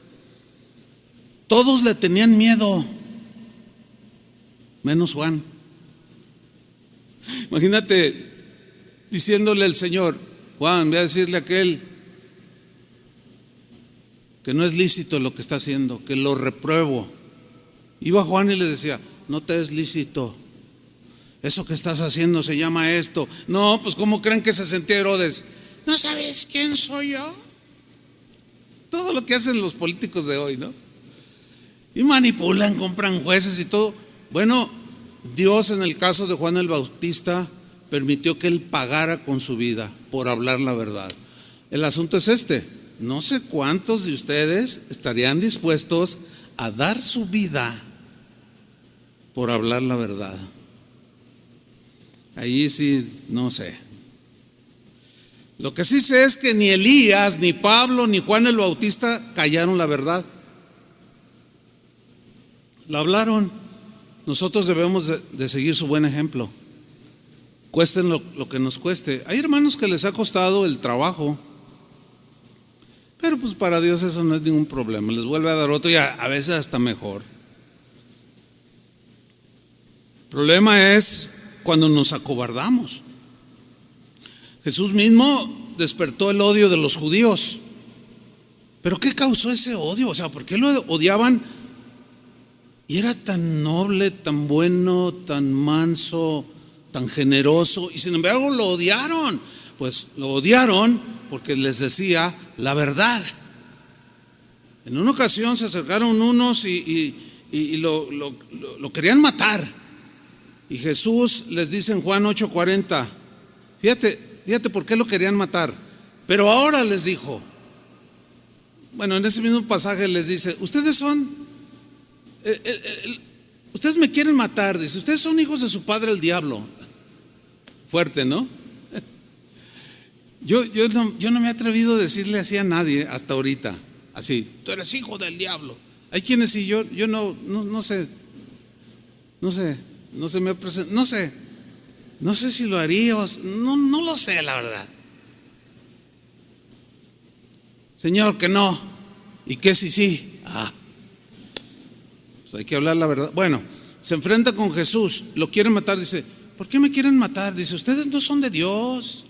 Todos le tenían miedo, menos Juan. Imagínate diciéndole el Señor: Juan, voy a decirle a aquel que no es lícito lo que está haciendo, que lo repruebo. Iba Juan y le decía: no te es lícito, eso que estás haciendo se llama esto. No, pues ¿cómo creen que se sentía Herodes? ¿No sabes quién soy yo? Todo lo que hacen los políticos de hoy, ¿no? Y manipulan, compran jueces y todo. Bueno, Dios en el caso de Juan el Bautista permitió que él pagara con su vida por hablar la verdad. El asunto es este: no sé cuántos de ustedes estarían dispuestos a dar su vida por hablar la verdad. Ahí sí, no sé. Lo que sí sé es que ni Elías, ni Pablo, ni Juan el Bautista callaron la verdad. La hablaron. Nosotros debemos de seguir su buen ejemplo, cuesten lo que nos cueste. Hay hermanos que les ha costado el trabajo, pero pues para Dios eso no es ningún problema. Les vuelve a dar otro y a veces hasta mejor. El problema es cuando nos acobardamos. Jesús mismo despertó el odio de los judíos. ¿Pero qué causó ese odio? O sea, ¿por qué lo odiaban? Y era tan noble, tan bueno, tan manso, tan generoso, y sin embargo lo odiaron. Pues lo odiaron porque les decía la verdad. En una ocasión se acercaron unos y lo querían matar. Y Jesús les dice en Juan 8:40, fíjate por qué lo querían matar. Pero ahora les dijo, bueno, en ese mismo pasaje les dice: ustedes me quieren matar, dice, ustedes son hijos de su padre el diablo. Fuerte, ¿no? Yo no me he atrevido a decirle así a nadie hasta ahorita, así: tú eres hijo del diablo. Hay quienes sí, yo no sé me presento, no sé si lo haría, no lo sé, la verdad. Señor, que no, y que sí. Pues hay que hablar la verdad. Bueno, se enfrenta con Jesús, lo quieren matar, dice: ¿por qué me quieren matar? Dice: ustedes no son de Dios,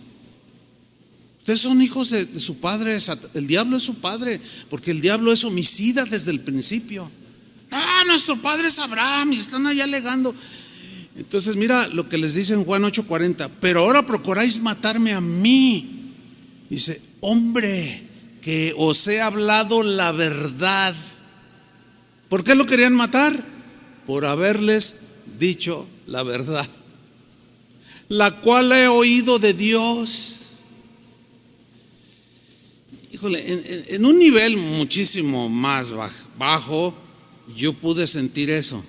ustedes son hijos de su padre, el diablo es su padre, porque el diablo es homicida desde el principio. Nuestro padre es Abraham, y están allá alegando. Entonces mira lo que les dice en Juan 8:40: pero ahora procuráis matarme a mí. Dice: hombre, que os he hablado la verdad. ¿Por qué lo querían matar? Por haberles dicho la verdad, la cual he oído de Dios. Híjole, en un nivel muchísimo más bajo, yo pude sentir eso.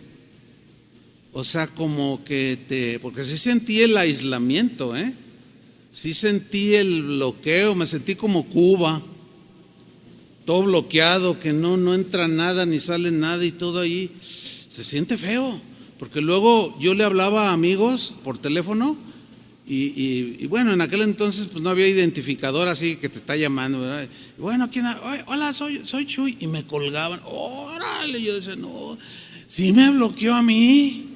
O sea, como que porque sí sentí el aislamiento, sí sentí el bloqueo, me sentí como Cuba, todo bloqueado, que no entra nada ni sale nada y todo ahí. Se siente feo, porque luego yo le hablaba a amigos por teléfono y bueno, en aquel entonces pues no había identificador así que te está llamando, ¿verdad? Y bueno, ¿quién? Hola, soy Chuy, y me colgaban. Órale, yo decía: no, sí me bloqueó a mí,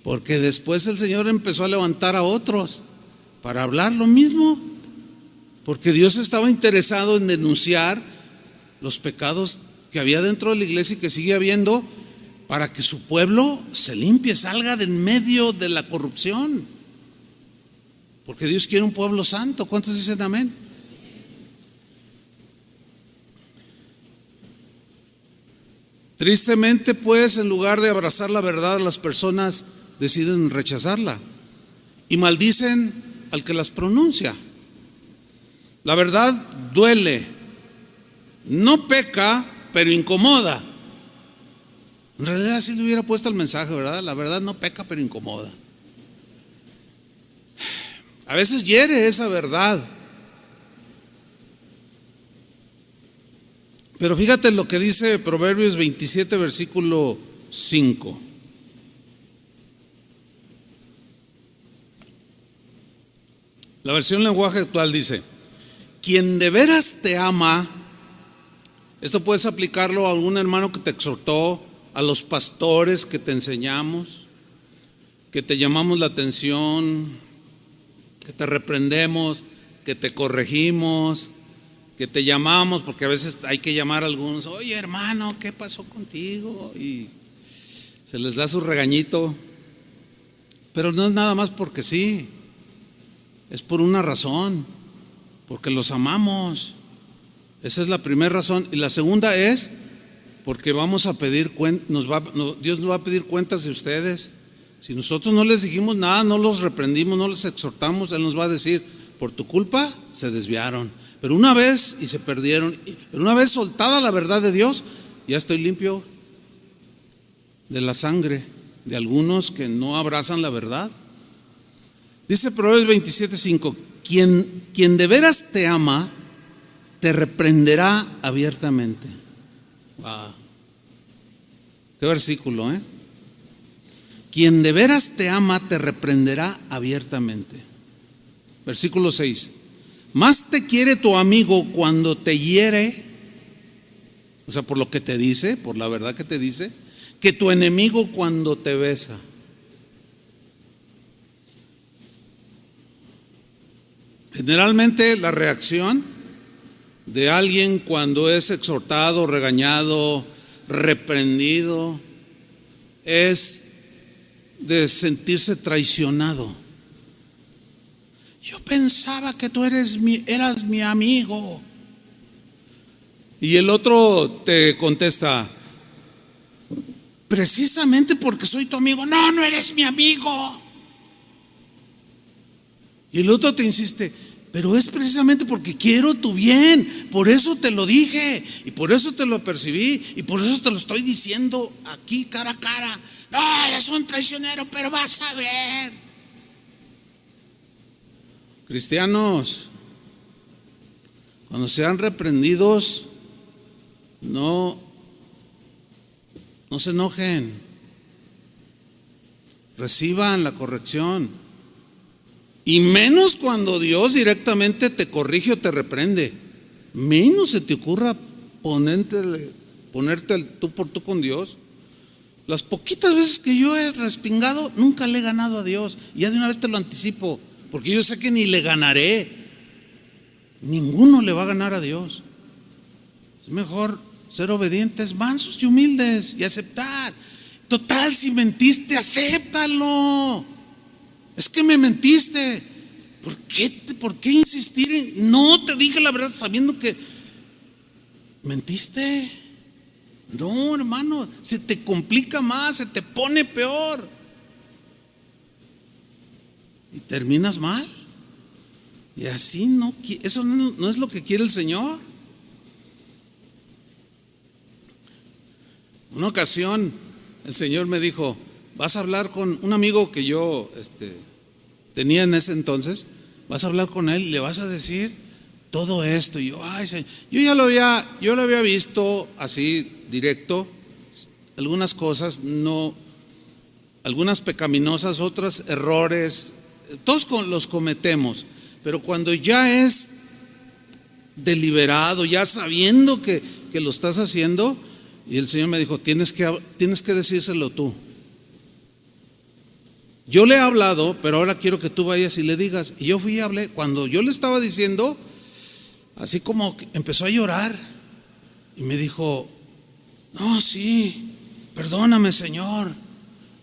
porque después el Señor empezó a levantar a otros para hablar lo mismo, porque Dios estaba interesado en denunciar los pecados que había dentro de la iglesia y que sigue habiendo, para que su pueblo se limpie, salga de en medio de la corrupción, porque Dios quiere un pueblo santo. ¿Cuántos dicen amén? Tristemente, pues, en lugar de abrazar la verdad, las personas deciden rechazarla y maldicen al que las pronuncia. La verdad duele, no peca, pero incomoda. En realidad así le hubiera puesto el mensaje, ¿verdad? La verdad no peca, pero incomoda. A veces hiere esa verdad. Pero fíjate lo que dice Proverbios 27, versículo 5. La versión lenguaje actual dice: quien de veras te ama, esto puedes aplicarlo a algún hermano que te exhortó, a los pastores que te enseñamos, que te llamamos la atención, que te reprendemos, que te corregimos, que te llamamos, porque a veces hay que llamar a algunos: oye hermano, ¿qué pasó contigo? Y se les da su regañito. Pero no es nada más porque sí, es por una razón, porque los amamos. Esa es la primera razón. Y la segunda es porque vamos a pedir Dios nos va a pedir cuentas de ustedes. Si nosotros no les dijimos nada, no los reprendimos, no les exhortamos, Él nos va a decir: por tu culpa se desviaron, pero una vez y se perdieron, pero una vez soltada la verdad de Dios, ya estoy limpio de la sangre de algunos que no abrazan la verdad. Dice Proverbios 27:5: quien de veras te ama, te reprenderá abiertamente. Wow. Qué versículo, ¿eh? Quien de veras te ama, te reprenderá abiertamente. Versículo 6: más te quiere tu amigo cuando te hiere, o sea, por lo que te dice, por la verdad que te dice, que tu enemigo cuando te besa. Generalmente la reacción de alguien cuando es exhortado, regañado, reprendido, es de sentirse traicionado. Yo pensaba que tú eras mi amigo. Y el otro te contesta: precisamente porque soy tu amigo. No, no eres mi amigo. Y el otro te insiste: pero es precisamente porque quiero tu bien, por eso te lo dije, y por eso te lo percibí, y por eso te lo estoy diciendo aquí cara a cara. No, eres un traicionero, pero vas a ver. Cristianos, cuando sean reprendidos, no se enojen, reciban la corrección. Y menos cuando Dios directamente te corrige o te reprende. Menos se te ocurra ponerte al tú por tú con Dios. Las poquitas veces que yo he respingado, nunca le he ganado a Dios. Y ya de una vez te lo anticipo, porque yo sé que ni le ganaré. Ninguno le va a ganar a Dios. Es mejor ser obedientes, mansos y humildes y aceptar. Total, si mentiste, acéptalo. Es que me mentiste. ¿Por qué insistir en no te dije la verdad sabiendo que mentiste? No, hermano, se te complica más, se te pone peor y terminas mal. Y así eso no es lo que quiere el Señor. Una ocasión el Señor me dijo: vas a hablar con un amigo que yo tenía en ese entonces, vas a hablar con él y le vas a decir todo esto. Y yo, yo ya lo había visto así directo, algunas cosas, no, algunas pecaminosas, otras errores, todos los cometemos, pero cuando ya es deliberado, ya sabiendo que lo estás haciendo, y el Señor me dijo: tienes que decírselo tú. Yo le he hablado, pero ahora quiero que tú vayas y le digas. Y yo fui y hablé. Cuando yo le estaba diciendo, así como que empezó a llorar y me dijo: no, sí, perdóname, Señor.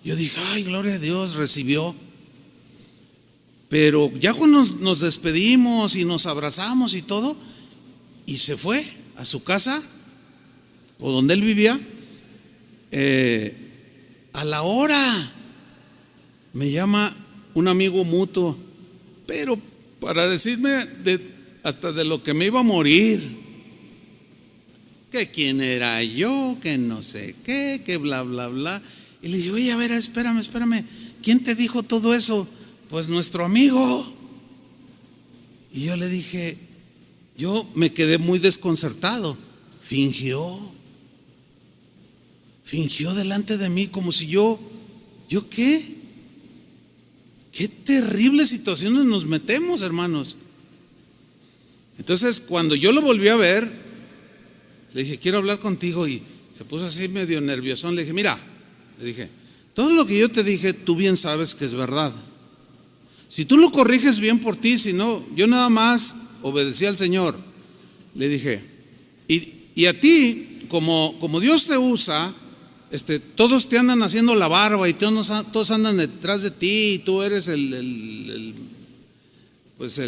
Yo dije: ay, gloria a Dios, recibió. Pero ya cuando nos despedimos y nos abrazamos y todo, y se fue a su casa o donde él vivía, a la hora me llama un amigo mutuo, pero para decirme hasta de lo que me iba a morir, que quién era yo, que no sé qué, que bla, bla, bla. Y le digo: oye, a ver, espérame, ¿quién te dijo todo eso? Pues nuestro amigo. Y yo le dije, yo me quedé muy desconcertado. Fingió delante de mí como si ¿yo qué? Qué terribles situaciones nos metemos, hermanos. Entonces, cuando yo lo volví a ver, le dije, quiero hablar contigo, y se puso así medio nerviosón. Le dije, mira, le dije, todo lo que yo te dije, tú bien sabes que es verdad. Si tú lo corriges, bien por ti, si no, yo nada más obedecí al Señor. Le dije, y a ti, como Dios te usa, todos te andan haciendo la barba y todos andan detrás de ti, y tú eres el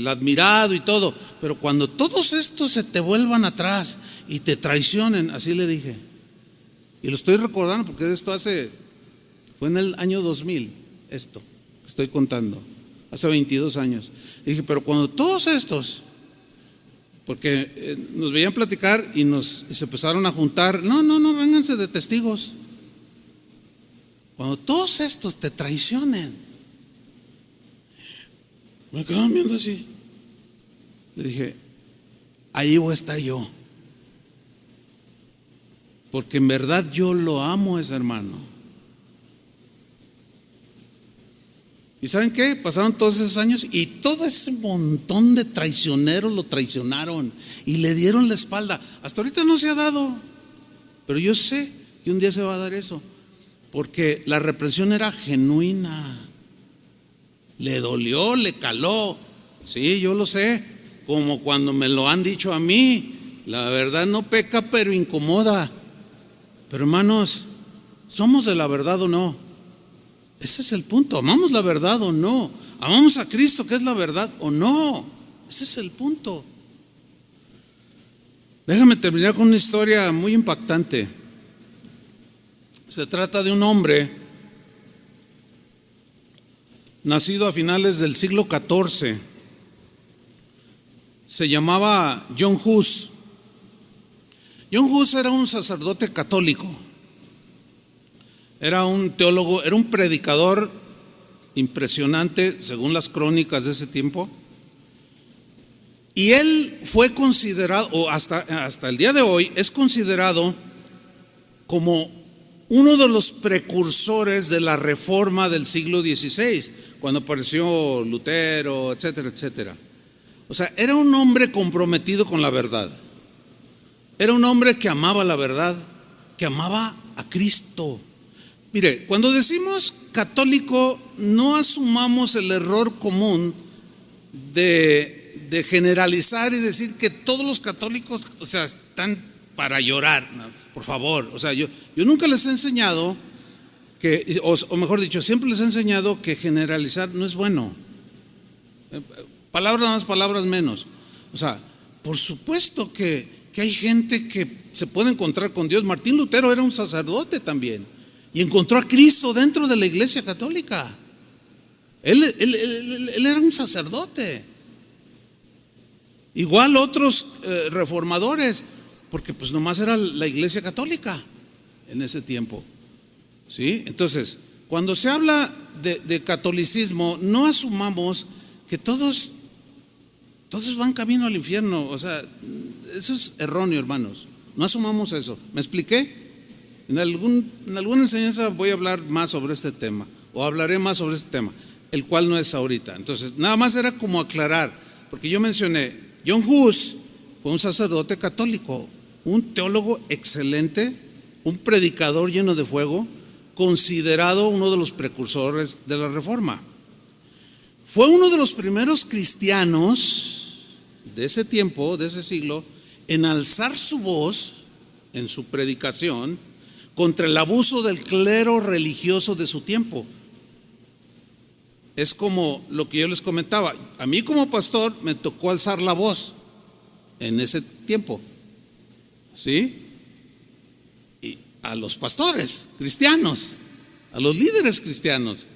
admirado y todo, pero cuando todos estos se te vuelvan atrás y te traicionen, así le dije, y lo estoy recordando porque esto fue en el año 2000, esto que estoy contando, hace 22 años. Le dije, pero cuando todos estos, porque nos veían platicar y se empezaron a juntar, no, vénganse de testigos. Cuando todos estos te traicionen, me quedaban viendo así. Le dije, ahí voy a estar yo, porque en verdad yo lo amo a ese hermano. ¿Y saben qué? Pasaron todos esos años y todo ese montón de traicioneros lo traicionaron y le dieron la espalda. Hasta ahorita no se ha dado, pero yo sé que un día se va a dar eso, porque la represión era genuina. Le dolió, le caló. Sí, yo lo sé, como cuando me lo han dicho a mí. La verdad no peca, pero incomoda. Pero hermanos, ¿somos de la verdad o no? Ese es el punto. ¿Amamos la verdad o no? ¿Amamos a Cristo, que es la verdad, o no? Ese es el punto. Déjame terminar con una historia muy impactante. Se trata de un hombre nacido a finales del siglo XIV. Se llamaba John Hus. John Hus era un sacerdote católico. Era un teólogo, era un predicador impresionante, según las crónicas de ese tiempo. Y él fue considerado, o hasta el día de hoy, es considerado como uno de los precursores de la reforma del siglo XVI, cuando apareció Lutero, etcétera, etcétera. O sea, era un hombre comprometido con la verdad. Era un hombre que amaba la verdad, que amaba a Cristo. Mire, cuando decimos católico, no asumamos el error común de generalizar y decir que todos los católicos, o sea, están para llorar. No, por favor, o sea, yo nunca les he enseñado que, o mejor dicho, siempre les he enseñado que generalizar no es bueno. Palabras más, palabras menos. O sea, por supuesto que hay gente que se puede encontrar con Dios. Martín Lutero era un sacerdote también y encontró a Cristo dentro de la Iglesia Católica. Él era un sacerdote. Igual otros reformadores, porque pues nomás era la Iglesia Católica en ese tiempo. ¿Sí? Entonces, cuando se habla de catolicismo, no asumamos que todos van camino al infierno. O sea, eso es erróneo, hermanos. No asumamos eso. ¿Me expliqué? En alguna enseñanza voy a hablar más sobre este tema, o hablaré más sobre este tema, el cual no es ahorita. Entonces, nada más era como aclarar, porque yo mencioné, John Hus fue un sacerdote católico, un teólogo excelente, un predicador lleno de fuego, considerado uno de los precursores de la Reforma. Fue uno de los primeros cristianos de ese tiempo, de ese siglo, en alzar su voz en su predicación contra el abuso del clero religioso de su tiempo. Es como lo que yo les comentaba. A mí como pastor me tocó alzar la voz en ese tiempo, ¿sí? Y a los pastores cristianos, a los líderes cristianos.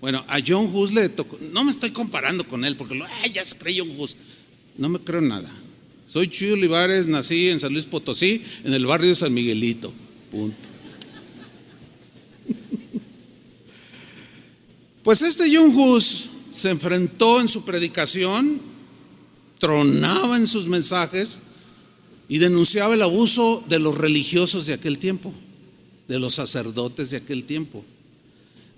Bueno, a John Hus le tocó. No me estoy comparando con él porque ya se cree John Hus. No me creo nada. Soy Chuy Olivares, nací en San Luis Potosí, en el barrio de San Miguelito. Punto. Pues John Hus se enfrentó en su predicación tronaba en sus mensajes y denunciaba el abuso de los religiosos de aquel tiempo, de los sacerdotes de aquel tiempo.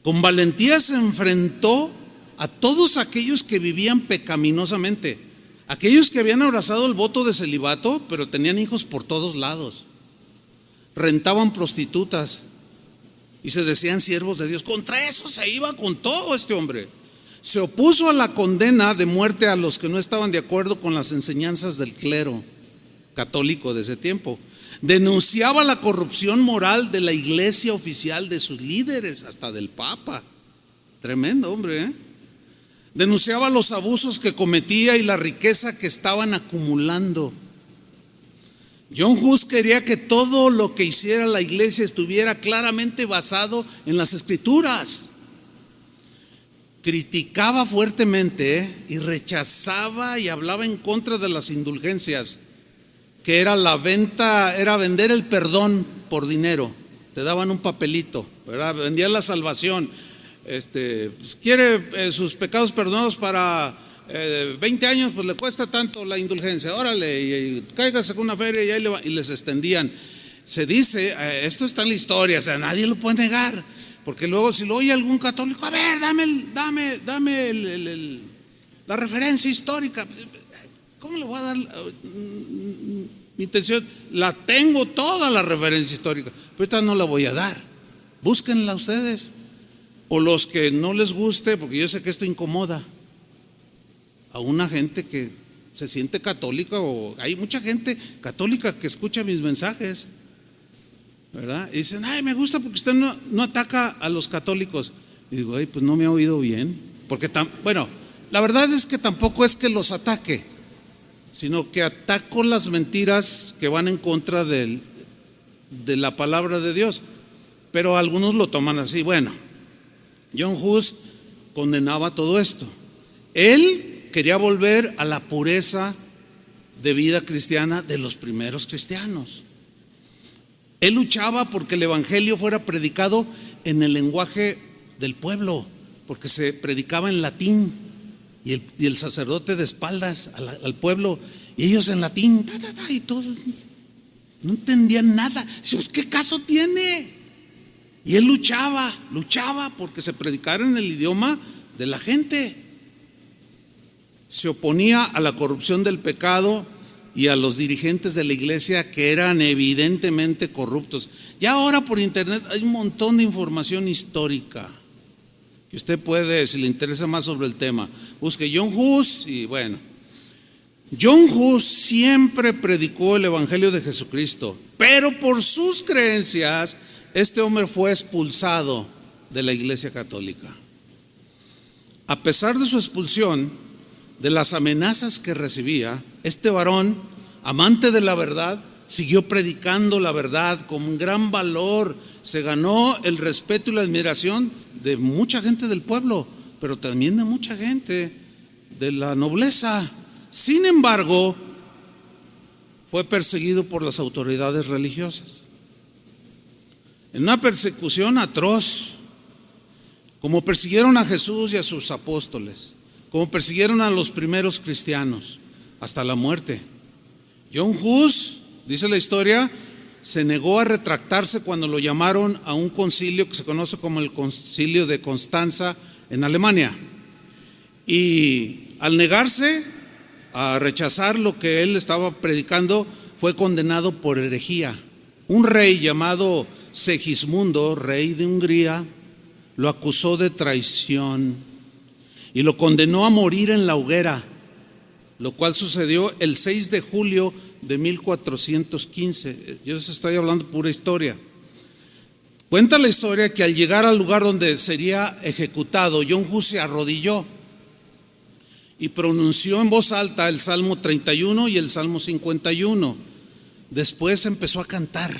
Con valentía se enfrentó a todos aquellos que vivían pecaminosamente, aquellos que habían abrazado el voto de celibato, pero tenían hijos por todos lados, rentaban prostitutas y se decían siervos de Dios. Contra eso se iba con todo este hombre. Se opuso a la condena de muerte a los que no estaban de acuerdo con las enseñanzas del clero católico de ese tiempo. Denunciaba la corrupción moral de la iglesia oficial, de sus líderes, hasta del Papa. Tremendo hombre, ¿eh? Denunciaba los abusos que cometía y la riqueza que estaban acumulando. John Hus quería que todo lo que hiciera la iglesia estuviera claramente basado en las Escrituras. Criticaba fuertemente y rechazaba y hablaba en contra de las indulgencias, que era era vender el perdón por dinero. Te daban un papelito, ¿verdad? Vendían la salvación. Pues quiere sus pecados perdonados para 20 años, pues le cuesta tanto la indulgencia, órale, y cáigase con una feria y ahí y les extendían. Se dice, esto está en la historia, o sea, nadie lo puede negar, porque luego si lo oye algún católico, a ver, dame la referencia histórica. ¿Cómo le voy a dar mi intención? La tengo toda la referencia histórica, pero ahorita no la voy a dar. Búsquenla ustedes, o los que no les guste, porque yo sé que esto incomoda a una gente que se siente católica, o hay mucha gente católica que escucha mis mensajes, ¿verdad? Y dicen, ay, me gusta porque usted no ataca a los católicos. Y digo, ay, pues no me ha oído bien, porque bueno, la verdad es que tampoco es que los ataque, sino que ataco las mentiras que van en contra de la palabra de Dios. Pero algunos lo toman así. Bueno, John Hus condenaba todo esto. Él quería volver a la pureza de vida cristiana de los primeros cristianos. Él luchaba porque el evangelio fuera predicado en el lenguaje del pueblo, porque se predicaba en latín y el sacerdote de espaldas al pueblo, y ellos en latín, y todos no entendían nada. Pues, ¿qué caso tiene? Y él luchaba porque se predicara en el idioma de la gente. Se oponía a la corrupción del pecado y a los dirigentes de la iglesia que eran evidentemente corruptos. Ya ahora por internet hay un montón de información histórica que usted puede, si le interesa más sobre el tema, busque John Hus. Y bueno, John Hus siempre predicó el evangelio de Jesucristo, pero por sus creencias este hombre fue expulsado de la iglesia católica. A pesar de su expulsión, de las amenazas que recibía, este varón, amante de la verdad, siguió predicando la verdad con un gran valor. Se ganó el respeto y la admiración de mucha gente del pueblo, pero también de mucha gente de la nobleza. Sin embargo, fue perseguido por las autoridades religiosas en una persecución atroz, como persiguieron a Jesús y a sus apóstoles, como persiguieron a los primeros cristianos, hasta la muerte. John Hus, dice la historia, se negó a retractarse cuando lo llamaron a un concilio que se conoce como el Concilio de Constanza en Alemania. Y al negarse a rechazar lo que él estaba predicando, fue condenado por herejía. Un rey llamado Segismundo, rey de Hungría, lo acusó de traición y lo condenó a morir en la hoguera, lo cual sucedió el 6 de julio de 1415. Yo les estoy hablando pura historia. Cuenta la historia que al llegar al lugar donde sería ejecutado, John Hus se arrodilló y pronunció en voz alta el Salmo 31 y el Salmo 51. Después empezó a cantar: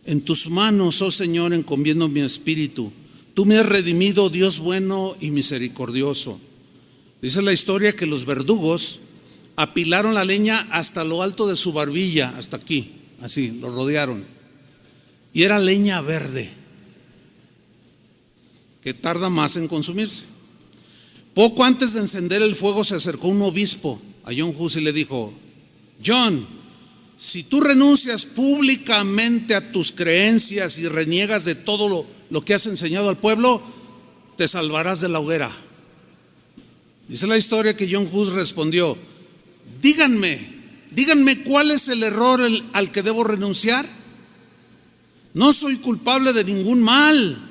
en tus manos, oh Señor, encomiendo mi espíritu. Tú me has redimido, Dios bueno y misericordioso. Dice la historia que los verdugos apilaron la leña hasta lo alto de su barbilla, hasta aquí, así, lo rodearon. Y era leña verde, que tarda más en consumirse. Poco antes de encender el fuego se acercó un obispo a John Hus y le dijo: John, si tú renuncias públicamente a tus creencias y reniegas de todo lo que has enseñado al pueblo, te salvarás de la hoguera. Dice la historia que John Hus respondió: díganme cuál es el error al que debo renunciar. No soy culpable de ningún mal.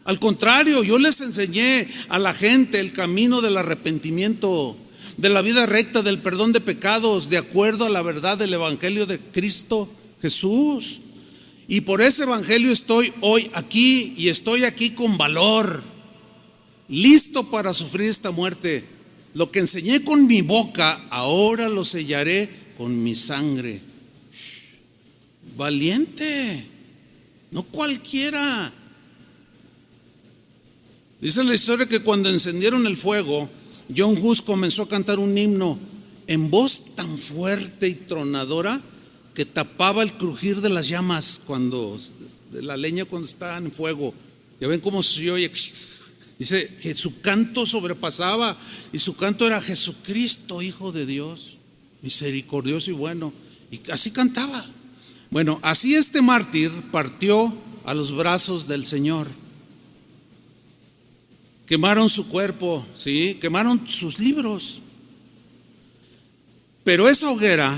Al contrario, yo les enseñé a la gente el camino del arrepentimiento, de la vida recta, del perdón de pecados, de acuerdo a la verdad del Evangelio de Cristo Jesús. Y por ese Evangelio estoy hoy aquí, y estoy aquí con valor, listo para sufrir esta muerte. Lo que enseñé con mi boca, ahora lo sellaré con mi sangre. Valiente, no cualquiera. Dice la historia que cuando encendieron el fuego, John Hus comenzó a cantar un himno en voz tan fuerte y tronadora que tapaba el crujir de las llamas de la leña cuando estaba en fuego. Ya ven cómo se oye. Dice que su canto sobrepasaba, y su canto era: Jesucristo, Hijo de Dios, misericordioso y bueno. Y así cantaba. Bueno, así este mártir partió a los brazos del Señor. Quemaron su cuerpo, ¿sí? Quemaron sus libros. Pero esa hoguera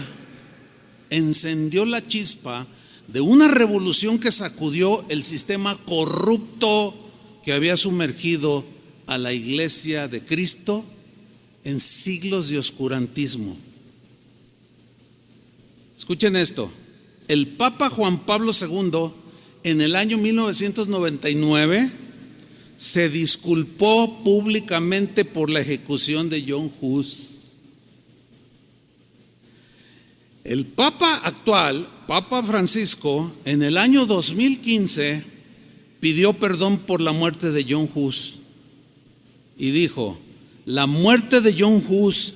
encendió la chispa de una revolución que sacudió el sistema corrupto que había sumergido a la iglesia de Cristo en siglos de oscurantismo. Escuchen esto: el Papa Juan Pablo II, en el año 1999, se disculpó públicamente por la ejecución de John Hus. El Papa actual, Papa Francisco, en el año 2015, pidió perdón por la muerte de John Hus y dijo: la muerte de John Hus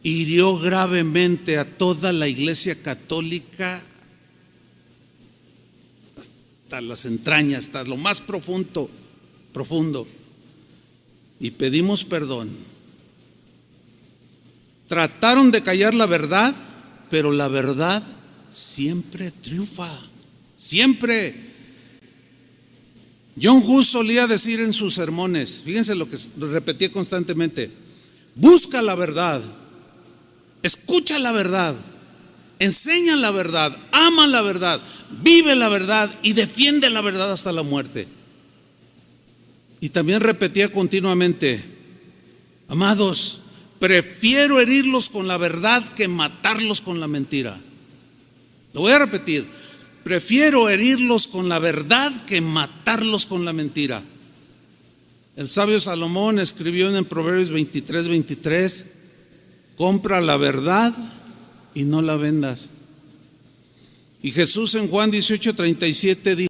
hirió gravemente a toda la Iglesia católica hasta las entrañas, hasta lo más profundo, y pedimos perdón. Trataron de callar la verdad, pero la verdad siempre triunfa, siempre. John Hus solía decir en sus sermones, fíjense lo que repetía constantemente: busca la verdad, escucha la verdad, enseña la verdad, ama la verdad, vive la verdad y defiende la verdad hasta la muerte. Y también repetía continuamente: amados, prefiero herirlos con la verdad que matarlos con la mentira. Lo voy a repetir: prefiero herirlos con la verdad que matarlos con la mentira. El sabio Salomón escribió en Proverbios 23:23: compra la verdad y no la vendas. Y Jesús en Juan 18:37 dijo: